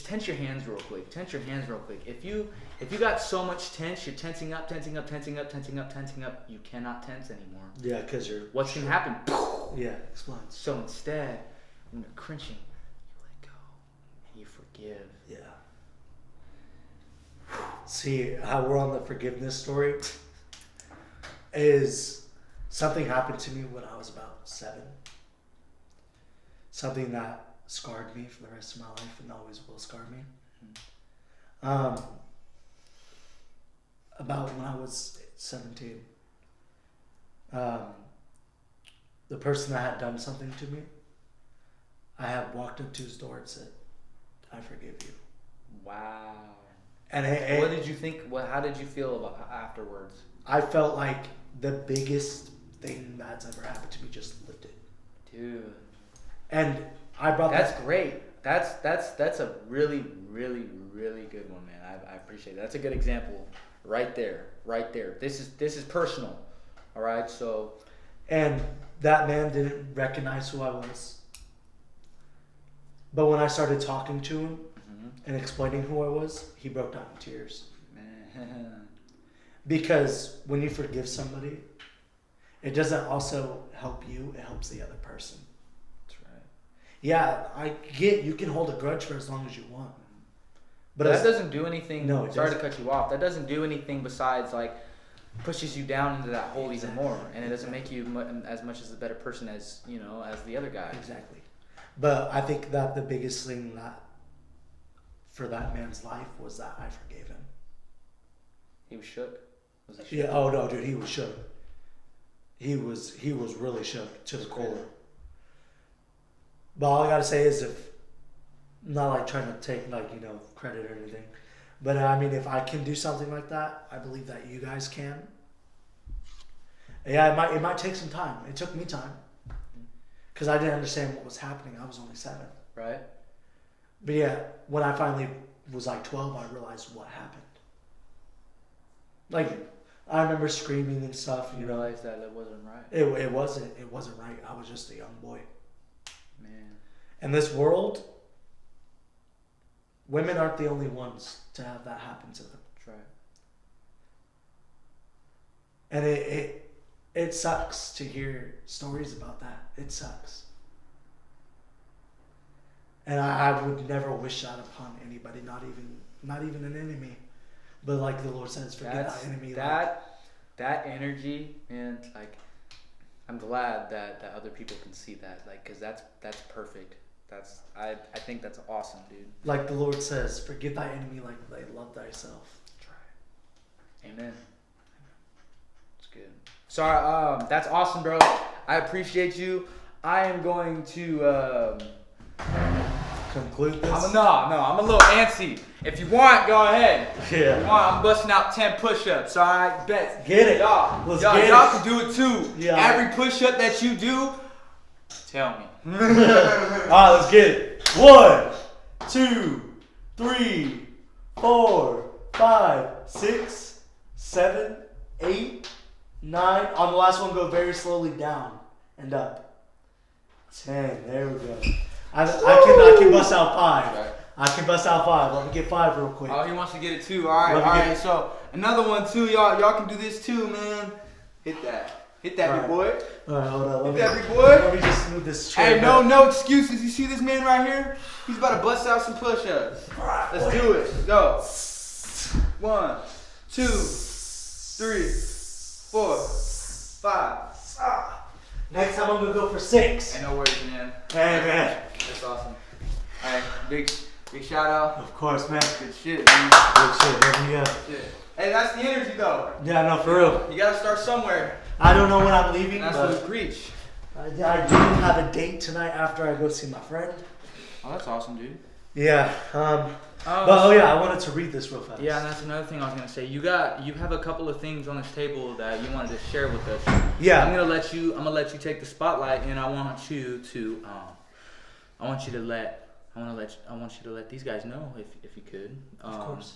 Speaker 1: tense your hands real quick. If you got so much tense, you're tensing up. You cannot tense anymore.
Speaker 2: Yeah, because
Speaker 1: what's gonna happen?
Speaker 2: Yeah, explodes.
Speaker 1: So instead, when you're cringing, you let go and you forgive.
Speaker 2: Yeah. See how we're on the forgiveness story is something happened to me when I was about 7. Something that scarred me for the rest of my life and always will scar me. About when I was 17, the person that had done something to me, I had walked up to his door and said, "I forgive you."
Speaker 1: Wow.
Speaker 2: And
Speaker 1: what did you think? How did you feel about afterwards?
Speaker 2: I felt like the biggest thing that's ever happened to me just lifted.
Speaker 1: Dude.
Speaker 2: And I brought
Speaker 1: That's great. That's a really, really, really good one, man. I appreciate that. That's a good example. Right there. This is personal. All right. So.
Speaker 2: And that man didn't recognize who I was. But when I started talking to him and explaining who I was, he broke down in tears.
Speaker 1: Man.
Speaker 2: Because when you forgive somebody, it doesn't also help you. It helps the other person.
Speaker 1: That's right.
Speaker 2: Yeah, I get you can hold a grudge for as long as you want.
Speaker 1: But that doesn't do anything.
Speaker 2: No,
Speaker 1: sorry to cut you off. That doesn't do anything besides like pushes you down into that hole even more, and it doesn't make you as much as a better person as as the other guy.
Speaker 2: Exactly. But I think that the biggest thing that for that man's life was that I forgave him.
Speaker 1: He was shook. Was he shook?
Speaker 2: Yeah. Oh no, dude, he was shook. He was really shook to the core. But all I gotta say is if. Not like trying to take credit or anything, but I mean if I can do something like that, I believe that you guys can. Yeah, it might take some time. It took me time because I didn't understand what was happening. I was only 7.
Speaker 1: Right.
Speaker 2: But yeah, when I finally was like 12, I realized what happened. Like I remember screaming and stuff.
Speaker 1: You realized that it wasn't right.
Speaker 2: It wasn't right. I was just a young boy.
Speaker 1: Man.
Speaker 2: And this world. Women aren't the only ones to have that happen to them.
Speaker 1: That's right.
Speaker 2: And it sucks to hear stories about that. It sucks. And I would never wish that upon anybody, not even an enemy. But like the Lord says, forget that enemy.
Speaker 1: That energy, man. Like, I'm glad that other people can see that. Like, cause that's perfect. I think that's awesome, dude.
Speaker 2: Like the Lord says, forgive thy enemy like thy love thyself.
Speaker 1: Try. Amen. It's good. Sorry, that's awesome, bro. I appreciate you. I am going to
Speaker 2: conclude this.
Speaker 1: I'm a little antsy. If you want, go ahead.
Speaker 2: Yeah.
Speaker 1: If you want, I'm busting out 10 push-ups. All right, bet.
Speaker 2: Get it.
Speaker 1: Y'all can do it too. Yeah. Every push-up that you do, tell me.
Speaker 2: Alright, let's get it. 1, 2, 3, 4, 5, 6, 7, 8, 9. On the last one, go very slowly down and up. 10. There we go. I can bust out 5.
Speaker 1: Right.
Speaker 2: I can bust out 5. Let me get 5 real quick.
Speaker 1: Oh, he wants to get it too. All right. So another one too, y'all. Y'all can do this too, man. Hit that, big boy.
Speaker 2: All right, hold on.
Speaker 1: Hit that, big boy.
Speaker 2: Let me just smooth this chair.
Speaker 1: Hey, no excuses. You see this man right here? He's about to bust out some push-ups. Let's do it. Go. 1, 2, 3, 4, 5.
Speaker 2: Next time I'm gonna go for 6.
Speaker 1: Hey, no worries, man.
Speaker 2: Hey, man.
Speaker 1: That's awesome. All right, big shout out.
Speaker 2: Of course, man.
Speaker 1: Good shit, dude.
Speaker 2: Good shit. Here we go.
Speaker 1: Shit. Hey, that's the energy, though.
Speaker 2: Yeah, no, for real.
Speaker 1: You gotta start somewhere.
Speaker 2: I don't know when I'm leaving.
Speaker 1: And that's what we preach.
Speaker 2: I do have a date tonight after I go see my friend.
Speaker 1: Oh, that's awesome, dude.
Speaker 2: Yeah. I wanted to read this real fast.
Speaker 1: Yeah, and that's another thing I was gonna say. You have a couple of things on this table that you wanted to share with us.
Speaker 2: Yeah.
Speaker 1: I'm gonna let you take the spotlight, and I want you to let these guys know if you could.
Speaker 2: Of course.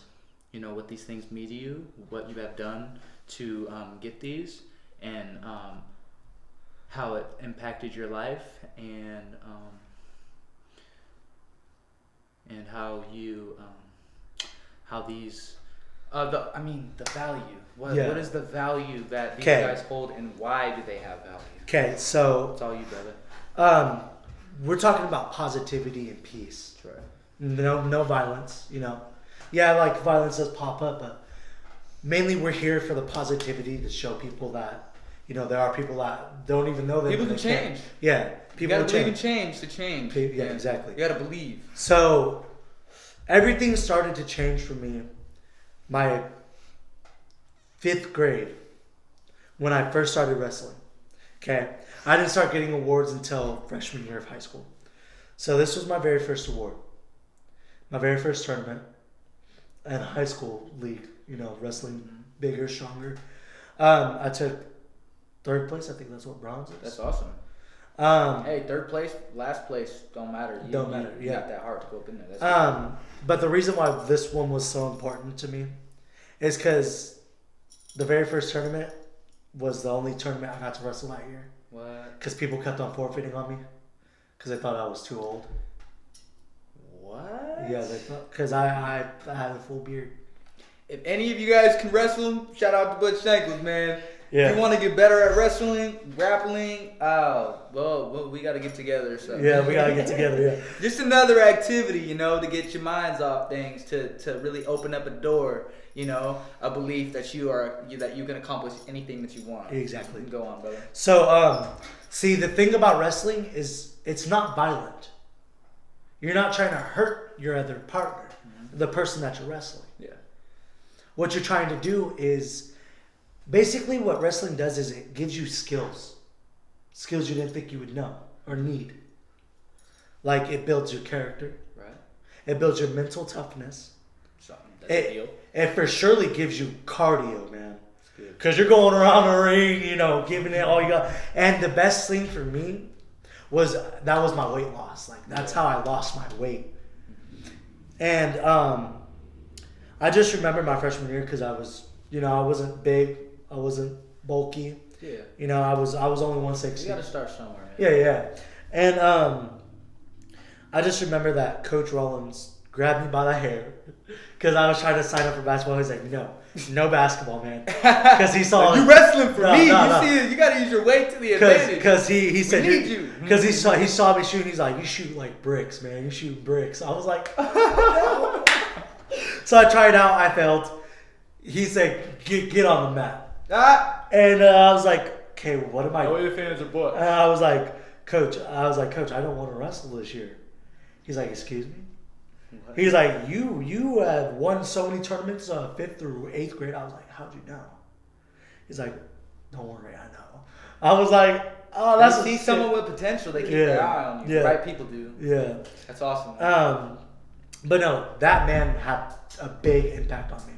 Speaker 1: What these things mean to you, what you have done to get these, and how it impacted your life, and how you how these the value. What is the value that these guys hold, and why do they have value?
Speaker 2: Okay, so
Speaker 1: it's all you, brother.
Speaker 2: We're talking about positivity and peace.
Speaker 1: That's right.
Speaker 2: No violence. Yeah, like violence does pop up, but mainly we're here for the positivity to show people that there are people that don't even know that
Speaker 1: people can change.
Speaker 2: Yeah, people
Speaker 1: you gotta believe in change to change.
Speaker 2: Yeah, exactly.
Speaker 1: You gotta believe.
Speaker 2: So everything started to change for me my 5th grade when I first started wrestling. Okay, I didn't start getting awards until freshman year of high school. So this was my very first award, my very first tournament. And high school league, wrestling bigger, stronger. I took 3rd place. I think that's what bronze is.
Speaker 1: That's awesome. Hey, 3rd place, last place, don't matter. You got that hard to go up in there. That's
Speaker 2: but the reason why this one was so important to me is because the very first tournament was the only tournament I got to wrestle that year.
Speaker 1: What?
Speaker 2: Because people kept on forfeiting on me because they thought I was too old.
Speaker 1: What?
Speaker 2: Yeah, they thought because I had a full beard.
Speaker 1: If any of you guys can wrestle, shout out to Butch Shankles, man.
Speaker 2: Yeah.
Speaker 1: If you want to get better at wrestling, grappling, well, we got to get together. So.
Speaker 2: Yeah, we got to get together, yeah.
Speaker 1: Just another activity, you know, to get your minds off things, to really open up a door, you know, a belief that that you can accomplish anything that you want.
Speaker 2: Exactly.
Speaker 1: Go on, brother.
Speaker 2: So, see, the thing about wrestling is it's not violent. You're not trying to hurt your other partner, the person that you're wrestling.
Speaker 1: Yeah.
Speaker 2: What you're trying to do is, basically what wrestling does is it gives you skills. Skills you didn't think you would know or need. Like it builds your character.
Speaker 1: Right.
Speaker 2: It builds your mental toughness.
Speaker 1: That's a deal.
Speaker 2: It for surely gives you cardio, man. Because you're going around the ring, you know, giving it all you got. And the best thing for me was my weight loss. Like that's how I lost my weight. And I just remember my freshman year because I was, you know, I wasn't big, I wasn't bulky.
Speaker 1: Yeah.
Speaker 2: You know, I was only 160.
Speaker 1: You got to start somewhere. Man.
Speaker 2: Yeah. And I just remember that Coach Rollins grabbed me by the hair because I was trying to sign up for basketball. He's like, no basketball, man. Because he saw
Speaker 1: you wrestling for me.
Speaker 2: No.
Speaker 1: You got to use your weight to the advantage.
Speaker 2: Because he said,
Speaker 1: we need you.
Speaker 2: Because he saw me shooting. He's like, you shoot like bricks, man. You shoot bricks. I was like, so I tried out. I failed. He said, get on the mat. And I was like, okay, what am I?
Speaker 1: No fans are butt.
Speaker 2: And I was like, Coach, I don't want to wrestle this year. He's like, excuse me? What? He's like, you have won so many tournaments, 5th through 8th grade. I was like, how'd you know? He's like, don't worry, I know. I was like, oh, that's
Speaker 1: see someone with potential. They keep their eye on you.
Speaker 2: Yeah.
Speaker 1: The right people do.
Speaker 2: Yeah.
Speaker 1: That's awesome.
Speaker 2: But no, that man had a big impact on me.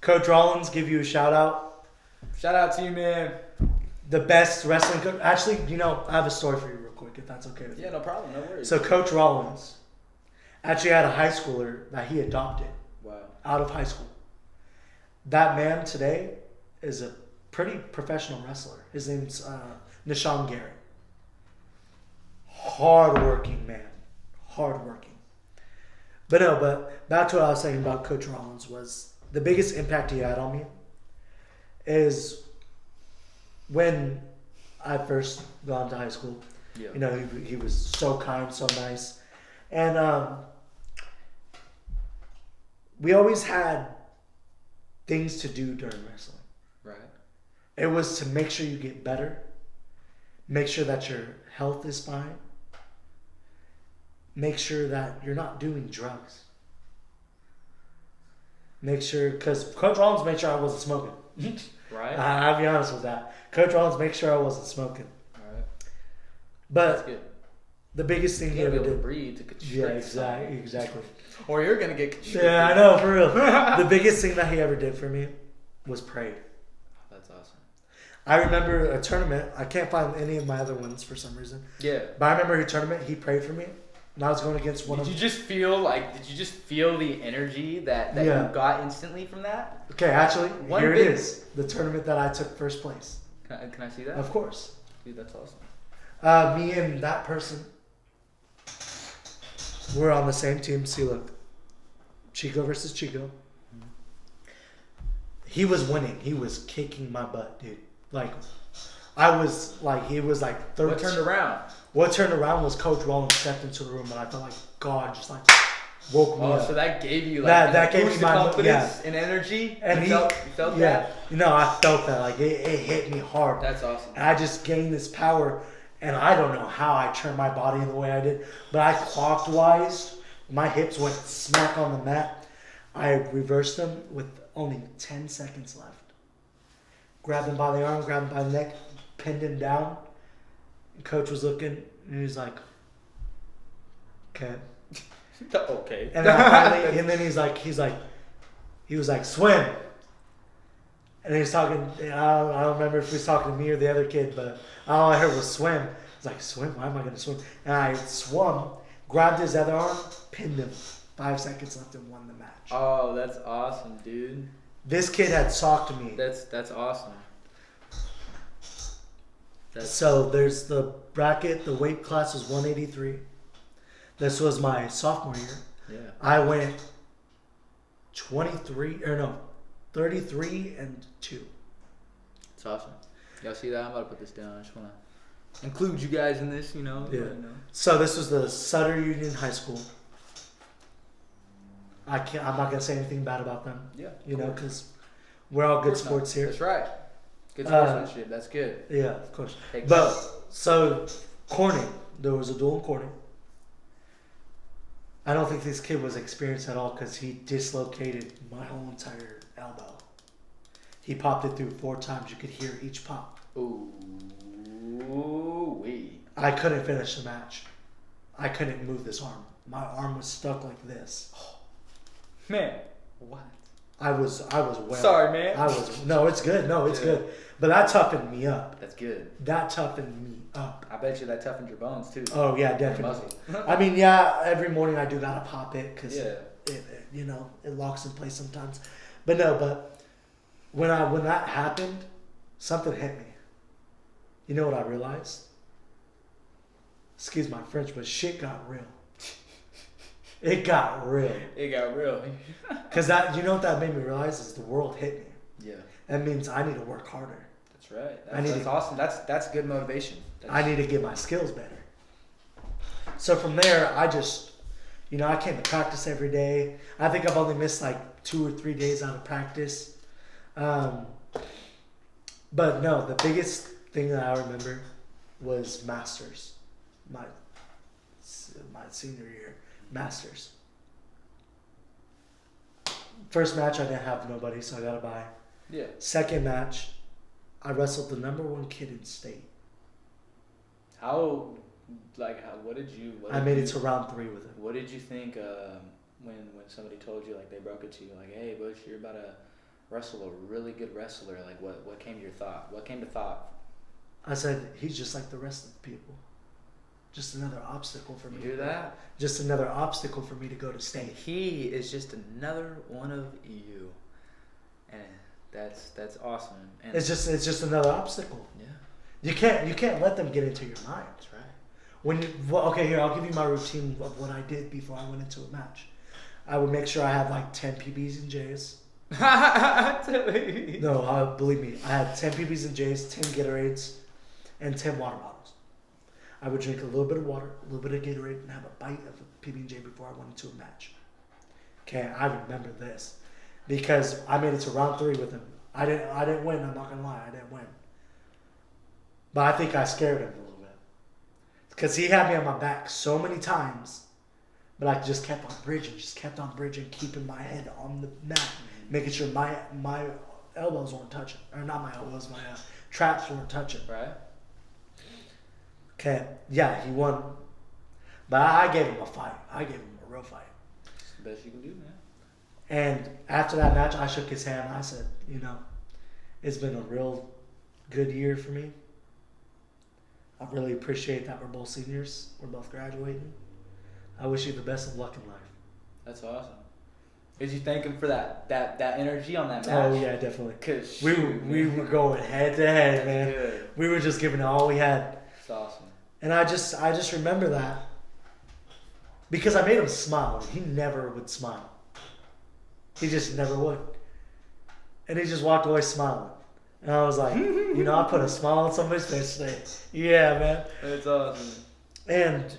Speaker 2: Coach Rollins, give you a shout out.
Speaker 1: Shout out to you, man.
Speaker 2: The best wrestling coach. Actually, you know, I have a story for you real quick, if that's okay with you.
Speaker 1: Yeah, no problem. No worries.
Speaker 2: So Coach Rollins actually had a high schooler that he adopted.
Speaker 1: Wow.
Speaker 2: Out of high school. That man today is a pretty professional wrestler. His name's Nishan Gary. Hard-working man. Hard-working. But back to what I was saying about Coach Rollins was the biggest impact he had on me is when I first got into high school. Yeah. You know, he was so kind, so nice. And we always had things to do during wrestling.
Speaker 1: Right.
Speaker 2: It was to make sure you get better, make sure that your health is fine, make sure that you're not doing drugs. Make sure, because Coach Rollins made sure I wasn't smoking.
Speaker 1: Right.
Speaker 2: I'll be honest with that. Coach Rollins made sure I wasn't smoking.
Speaker 1: All right.
Speaker 2: But the biggest thing he ever did.
Speaker 1: Breathe to constrict.
Speaker 2: Yeah, exactly.
Speaker 1: Or you're gonna get constricted.
Speaker 2: Yeah, I know, for real. The biggest thing that he ever did for me was pray.
Speaker 1: That's awesome.
Speaker 2: I remember a tournament. I can't find any of my other ones for some reason.
Speaker 1: Yeah.
Speaker 2: But I remember a tournament. He prayed for me. And I was going against one of them.
Speaker 1: Did you just feel the energy that you got instantly from that?
Speaker 2: Okay, actually, here it is. The tournament that I took first place.
Speaker 1: Can I see that?
Speaker 2: Of course.
Speaker 1: Dude, that's awesome.
Speaker 2: Me and that person were on the same team. See, look. Chico versus Chico. Mm-hmm. He was winning. He was kicking my butt, dude. Like, he was like 13.
Speaker 1: What turned around?
Speaker 2: What turned around was Coach Rollins stepped into the room, and I felt like God just like woke me up.
Speaker 1: Oh, so that gave you
Speaker 2: that gave me my
Speaker 1: confidence and energy. And you felt that?
Speaker 2: You know, I felt that. Like it hit me hard.
Speaker 1: That's awesome.
Speaker 2: And I just gained this power, and I don't know how I turned my body in the way I did, but I clockwise, my hips went smack on the mat. I reversed them with only 10 seconds left. Grabbed him by the arm, grabbed him by the neck, pinned him down. Coach was looking, and he's like, "Okay."
Speaker 1: Okay.
Speaker 2: And then finally, and then he was like, "Swim." And he was talking. I don't remember if he was talking to me or the other kid, but all I heard was "swim." I was like, "Swim? Why am I going to swim?" And I swum, grabbed his other arm, pinned him. 5 seconds left and won the match.
Speaker 1: Oh, that's awesome, dude.
Speaker 2: This kid had socked me.
Speaker 1: That's awesome.
Speaker 2: So there's the bracket. The weight class was 183. This was my sophomore year.
Speaker 1: Yeah.
Speaker 2: I went 33 and 2.
Speaker 1: It's awesome. Y'all see that? I'm about to put this down. I just want to include you guys in this, you know.
Speaker 2: Yeah.
Speaker 1: You know.
Speaker 2: So this was the Sutter Union High School. I'm not gonna say anything bad about them.
Speaker 1: Yeah.
Speaker 2: You know, because we're all good sports here.
Speaker 1: That's right. Good sportsmanship. That's good.
Speaker 2: Yeah, of course.
Speaker 1: Take
Speaker 2: But so Corning, there was a duel in Corning. I don't think this kid was experienced at all because he dislocated my whole entire elbow. He popped it through 4 times. You could hear each pop.
Speaker 1: Ooh wee.
Speaker 2: I couldn't finish the match. I couldn't move this arm. My arm was stuck like this.
Speaker 1: Man, what?
Speaker 2: I was well.
Speaker 1: Sorry, man.
Speaker 2: No, it's good. No, it's good. But that toughened me up.
Speaker 1: That's good.
Speaker 2: That toughened me up.
Speaker 1: I bet you that toughened your bones too.
Speaker 2: Oh yeah, definitely. I mean, yeah, every morning I do gotta pop it because it locks in place sometimes. But no, when that happened, something hit me. You know what I realized? Excuse my French, but shit got real. It got real.
Speaker 1: It got real.
Speaker 2: Because what that made me realize is the world hit me.
Speaker 1: Yeah.
Speaker 2: That means I need to work harder.
Speaker 1: That's right. That's awesome. That's good motivation.
Speaker 2: I need to get my skills better. So from there, I just, I came to practice every day. I think I've only missed like 2 or 3 days out of practice. But no, the biggest thing that I remember was Masters. My senior year. Masters. First match, I didn't have nobody, so I got a bye.
Speaker 1: Yeah.
Speaker 2: Second match, I wrestled the #1 kid in state.
Speaker 1: What did you...
Speaker 2: I made it to round 3 with him.
Speaker 1: What did you think when somebody told you, like, they broke it to you, like, hey, Bush, you're about to wrestle a really good wrestler? Like, what came to your thought? What came to thought?
Speaker 2: I said, he's just like the rest of the people. Just another obstacle for me.
Speaker 1: You hear that?
Speaker 2: Just another obstacle for me to go to state.
Speaker 1: And he is just another one of you, and that's awesome. And
Speaker 2: it's just another obstacle.
Speaker 1: Yeah.
Speaker 2: You can't let them get into your mind.
Speaker 1: That's right.
Speaker 2: Okay, here, I'll give you my routine of what I did before I went into a match. I would make sure I had like 10 PBs and Js. No, believe me, I had 10 PBs and Js, 10 Gatorades, and 10 water bottles. I would drink a little bit of water, a little bit of Gatorade, and have a bite of a PB&J before I went into a match. Okay, I remember this because I made it to round 3 with him. I didn't win. I'm not gonna lie, I didn't win. But I think I scared him a little bit because he had me on my back so many times, but I just kept on bridging, keeping my head on the mat, making sure my elbows weren't touching, or not my elbows, my traps weren't touching.
Speaker 1: Right.
Speaker 2: Okay, yeah, he won. But I gave him a fight. I gave him a real fight.
Speaker 1: It's the best you can do, man.
Speaker 2: And after that match, I shook his hand. I said, it's been a real good year for me. I really appreciate that we're both seniors. We're both graduating. I wish you the best of luck in life.
Speaker 1: That's awesome. Did you thank him for that energy on that match?
Speaker 2: Oh, yeah, definitely.
Speaker 1: Cause
Speaker 2: we were going head to head, man.
Speaker 1: Good.
Speaker 2: We were just giving it all we had.
Speaker 1: It's awesome.
Speaker 2: And I just remember that because I made him smile. He never would smile. He just never would. And he just walked away smiling. And I was like, I put a smile on somebody's face today. Yeah, man.
Speaker 1: That's awesome.
Speaker 2: And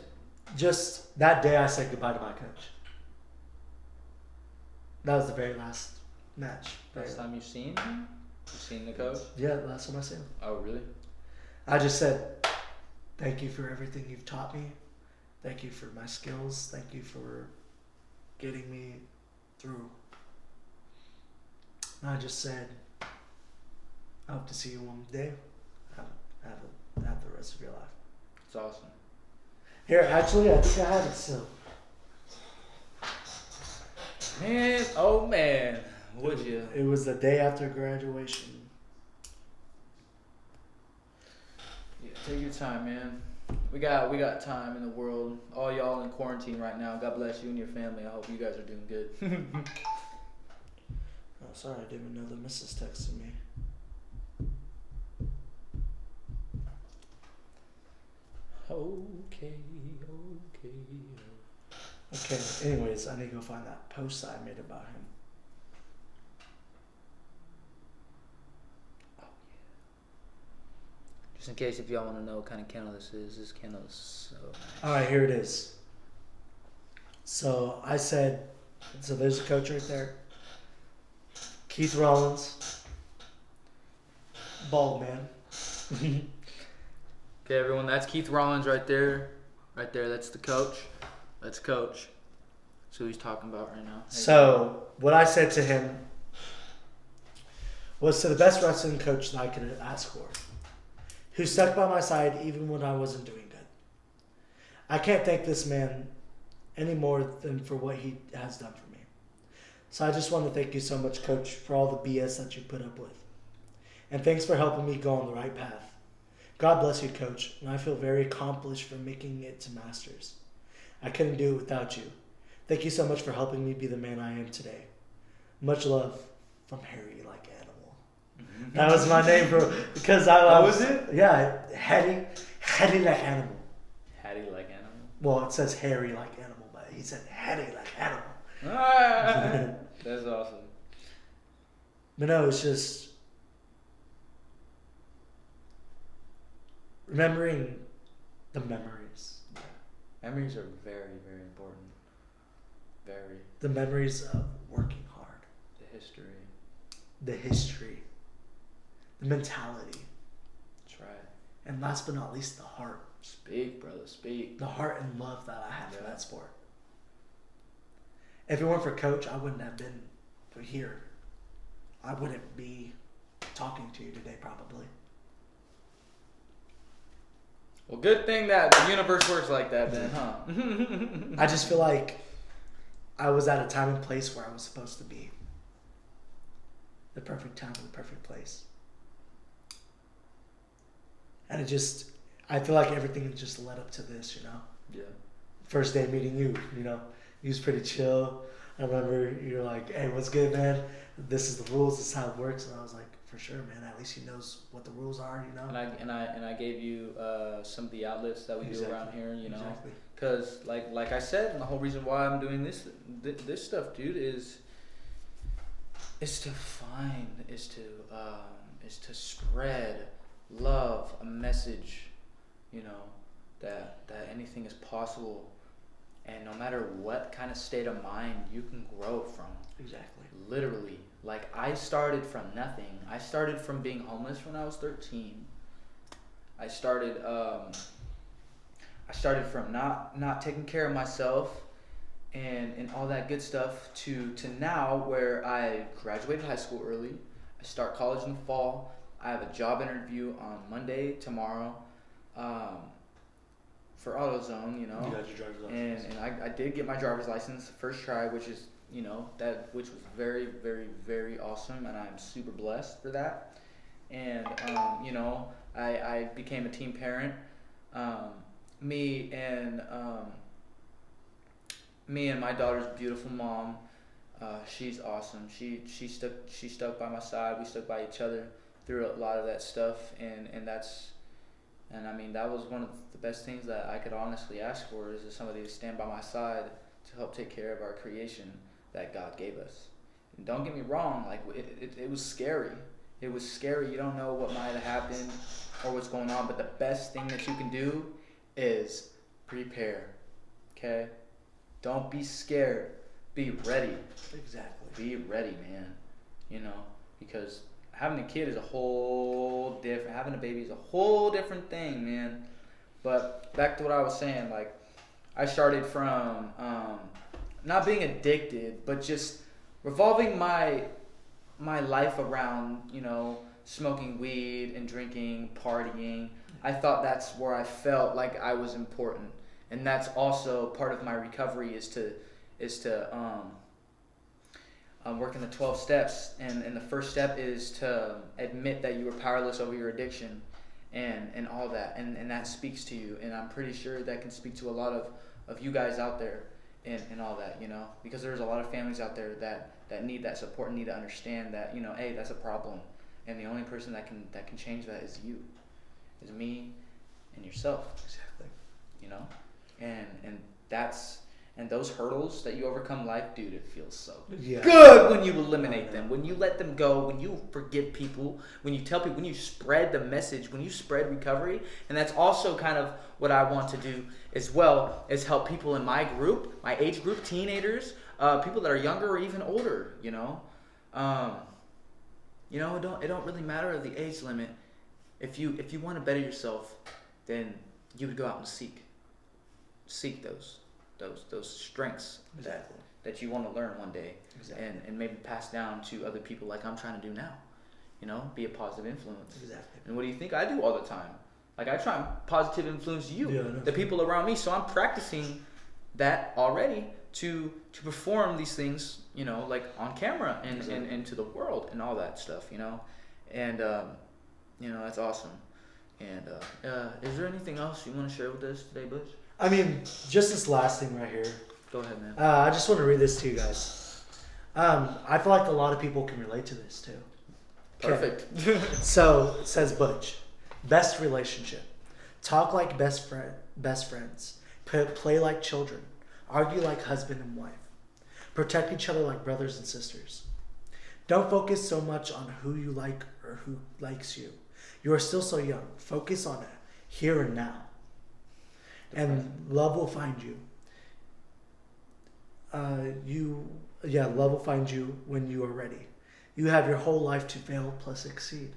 Speaker 2: just that day I said goodbye to my coach. That was the very last match.
Speaker 1: Last time you've seen him? You've seen the coach?
Speaker 2: Yeah, last time I seen him.
Speaker 1: Oh, really?
Speaker 2: I just said, thank you for everything you've taught me. Thank you for my skills. Thank you for getting me through. And I just said, I hope to see you one day. Have the rest of your life.
Speaker 1: It's awesome.
Speaker 2: Here, actually, I think I have it still.
Speaker 1: Man, would you?
Speaker 2: It was the day after graduation.
Speaker 1: Yeah, take your time, man. We got time in the world. All y'all in quarantine right now. God bless you and your family. I hope you guys are doing good.
Speaker 2: Oh, sorry, I didn't even know the missus texted me.
Speaker 1: Okay.
Speaker 2: Okay, anyways, I need to go find that post I made about him.
Speaker 1: Oh, yeah. Just in case if y'all want to know what kind of candle this candle is so nice.
Speaker 2: All right, here it is. So I said, so there's a coach right there. Keith Rollins, bald man.
Speaker 1: Okay, everyone, that's Keith Rollins right there. Right there, that's the coach. That's coach. That's who he's talking about right now.
Speaker 2: So what I said to him was to the best wrestling coach that I could ask for, who stuck by my side even when I wasn't doing good. I can't thank this man any more than for what he has done for me. So I just want to thank you so much, Coach, for all the BS that you put up with. And thanks for helping me go on the right path. God bless you, Coach, and I feel very accomplished for making it to Masters. I couldn't do it without you. Thank you so much for helping me be the man I am today. Much love from Harry like Animal. Mm-hmm. That was my name, bro. Because I
Speaker 1: was it?
Speaker 2: Yeah, Harry like Animal.
Speaker 1: Hattie like Animal?
Speaker 2: Well, it says Harry like Animal, but he said Harry like Animal.
Speaker 1: That's awesome.
Speaker 2: But no, it's just remembering the memories.
Speaker 1: Yeah. Memories are very, very important. Very.
Speaker 2: The memories of working hard.
Speaker 1: The history.
Speaker 2: The mentality.
Speaker 1: That's right.
Speaker 2: And last but not least, the heart.
Speaker 1: Speak, brother, speak.
Speaker 2: The heart and love that I have for that sport. If it weren't for Coach, I wouldn't have been here. I wouldn't be talking to you today, probably.
Speaker 1: Well, good thing that the universe works like that then, huh?
Speaker 2: I just feel like I was at a time and place where I was supposed to be. The perfect time and the perfect place. And I feel like everything just led up to this,
Speaker 1: Yeah.
Speaker 2: First day meeting you, he was pretty chill. I remember you're like, hey, what's good, man? This is the rules, this is how it works. And I was like, for sure, man, at least he knows what the rules are,
Speaker 1: And I gave you some of the outlets that we do around here,
Speaker 2: Exactly.
Speaker 1: Because like I said, and the whole reason why I'm doing this stuff, dude, is to spread love, a message, that anything is possible, and no matter what kind of state of mind you can grow from. Exactly. Literally, like I started from nothing. I started from being homeless when I was 13. I started from not taking care of myself and all that good stuff to now where I graduated high school early. I start college in the fall. I have a job interview on Monday, tomorrow, for AutoZone,
Speaker 2: You got your driver's license.
Speaker 1: And I did get my driver's license first try, which is, which was very, very, very awesome, and I'm super blessed for that. And, I became a teen parent. Me and my daughter's beautiful mom, she's awesome. She stuck by my side. We stuck by each other through a lot of that stuff, and I mean, that was one of the best things that I could honestly ask for, is somebody to stand by my side to help take care of our creation that God gave us. And don't get me wrong, like it was scary. It was scary. You don't know what might have happened or what's going on, but the best thing that you can do is prepare. Okay? Don't be scared. Be ready.
Speaker 2: Exactly.
Speaker 1: Be ready, man. Because having a kid is having a baby is a whole different thing, man. But back to what I was saying, like, I started from not being addicted, but just revolving my life around, smoking weed and drinking, partying. I thought that's where I felt like I was important. And that's also part of my recovery is to work in the 12 steps, and the first step is to admit that you were powerless over your addiction and all that, and that speaks to you, and I'm pretty sure that can speak to a lot of you guys out there and all that, because there's a lot of families out there that need that support and need to understand that, hey, that's a problem, and the only person that can change that is you, is me and yourself.
Speaker 2: Exactly.
Speaker 1: And And those hurdles that you overcome in life, dude, it feels so
Speaker 2: Yeah.
Speaker 1: good when you eliminate them, when you let them go, when you forgive people, when you tell people, when you spread the message, when you spread recovery. And that's also kind of what I want to do as well, is help people in my group, my age group, teenagers, people that are younger or even older, you know. You know, it don't really matter the age limit. If you want to better yourself, then you would go out and seek those strengths that you want to learn one day, and maybe pass down to other people like I'm trying to do now. You know, be a positive influence.
Speaker 2: Exactly.
Speaker 1: And what do you think I do all the time? Like, I try and positive influence you, the people around me. So I'm practicing that already to perform these things, you know, like on camera and to the world and all that stuff, you know. And you know, that's awesome. And is there anything else you want to share with us today, Butch?
Speaker 2: I mean, just this last thing right here.
Speaker 1: Go ahead, man.
Speaker 2: I just want to read this to you guys. I feel like a lot of people can relate to this too.
Speaker 1: Perfect.
Speaker 2: So it says, Butch, best relationship. Talk like best friends. Play like children. Argue like husband and wife. Protect each other like brothers and sisters. Don't focus so much on who you like or who likes you. You are still so young. Focus on it here and now. And love will find you. Love will find you when you are ready. You have your whole life to fail plus succeed.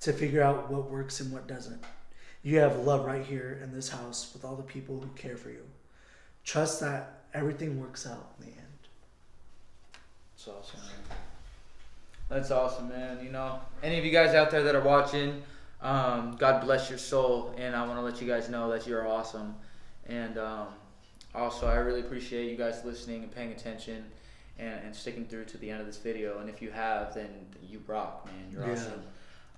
Speaker 2: To figure out what works and what doesn't. You have love right here in this house with all the people who care for you. Trust that everything works out in the end.
Speaker 1: That's awesome, man. That's awesome, man. You know, any of you guys out there that are watching, God bless your soul, and I want to let you guys know that you're awesome. And also, I really appreciate you guys listening and paying attention and sticking through to the end of this video. And if you have, then you rock, man. You're awesome.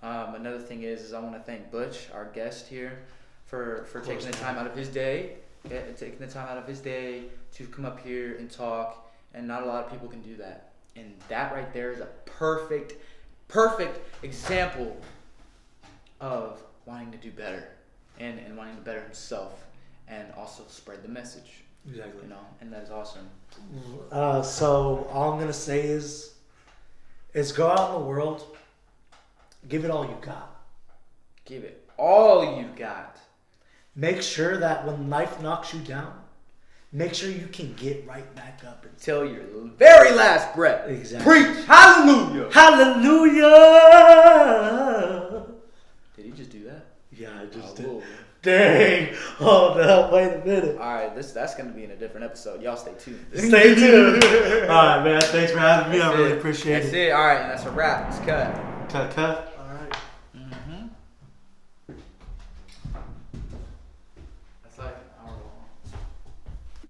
Speaker 1: Another thing is I want to thank Butch, our guest here, for taking the time out of his day, to come up here and talk. And not a lot of people can do that. And that right there is a perfect example of wanting to do better and wanting to better himself and also spread the message.
Speaker 2: Exactly.
Speaker 1: You know, and that is awesome.
Speaker 2: So all I'm gonna say is go out in the world, give it all you got.
Speaker 1: Give it all you got.
Speaker 2: Make sure that when life knocks you down, make sure you can get right back up
Speaker 1: until your very last breath.
Speaker 2: Exactly.
Speaker 1: Preach. Hallelujah.
Speaker 2: Hallelujah.
Speaker 1: Did he just do that?
Speaker 2: Yeah, I just did.
Speaker 1: Whoa.
Speaker 2: Dang. Hold up. Wait a minute.
Speaker 1: All right. That's going to be in a different episode. Y'all stay tuned.
Speaker 2: Stay tuned. All right, man. Thanks for having me. I really appreciate it.
Speaker 1: That's it. All right. And that's a wrap. It's cut.
Speaker 2: Cut.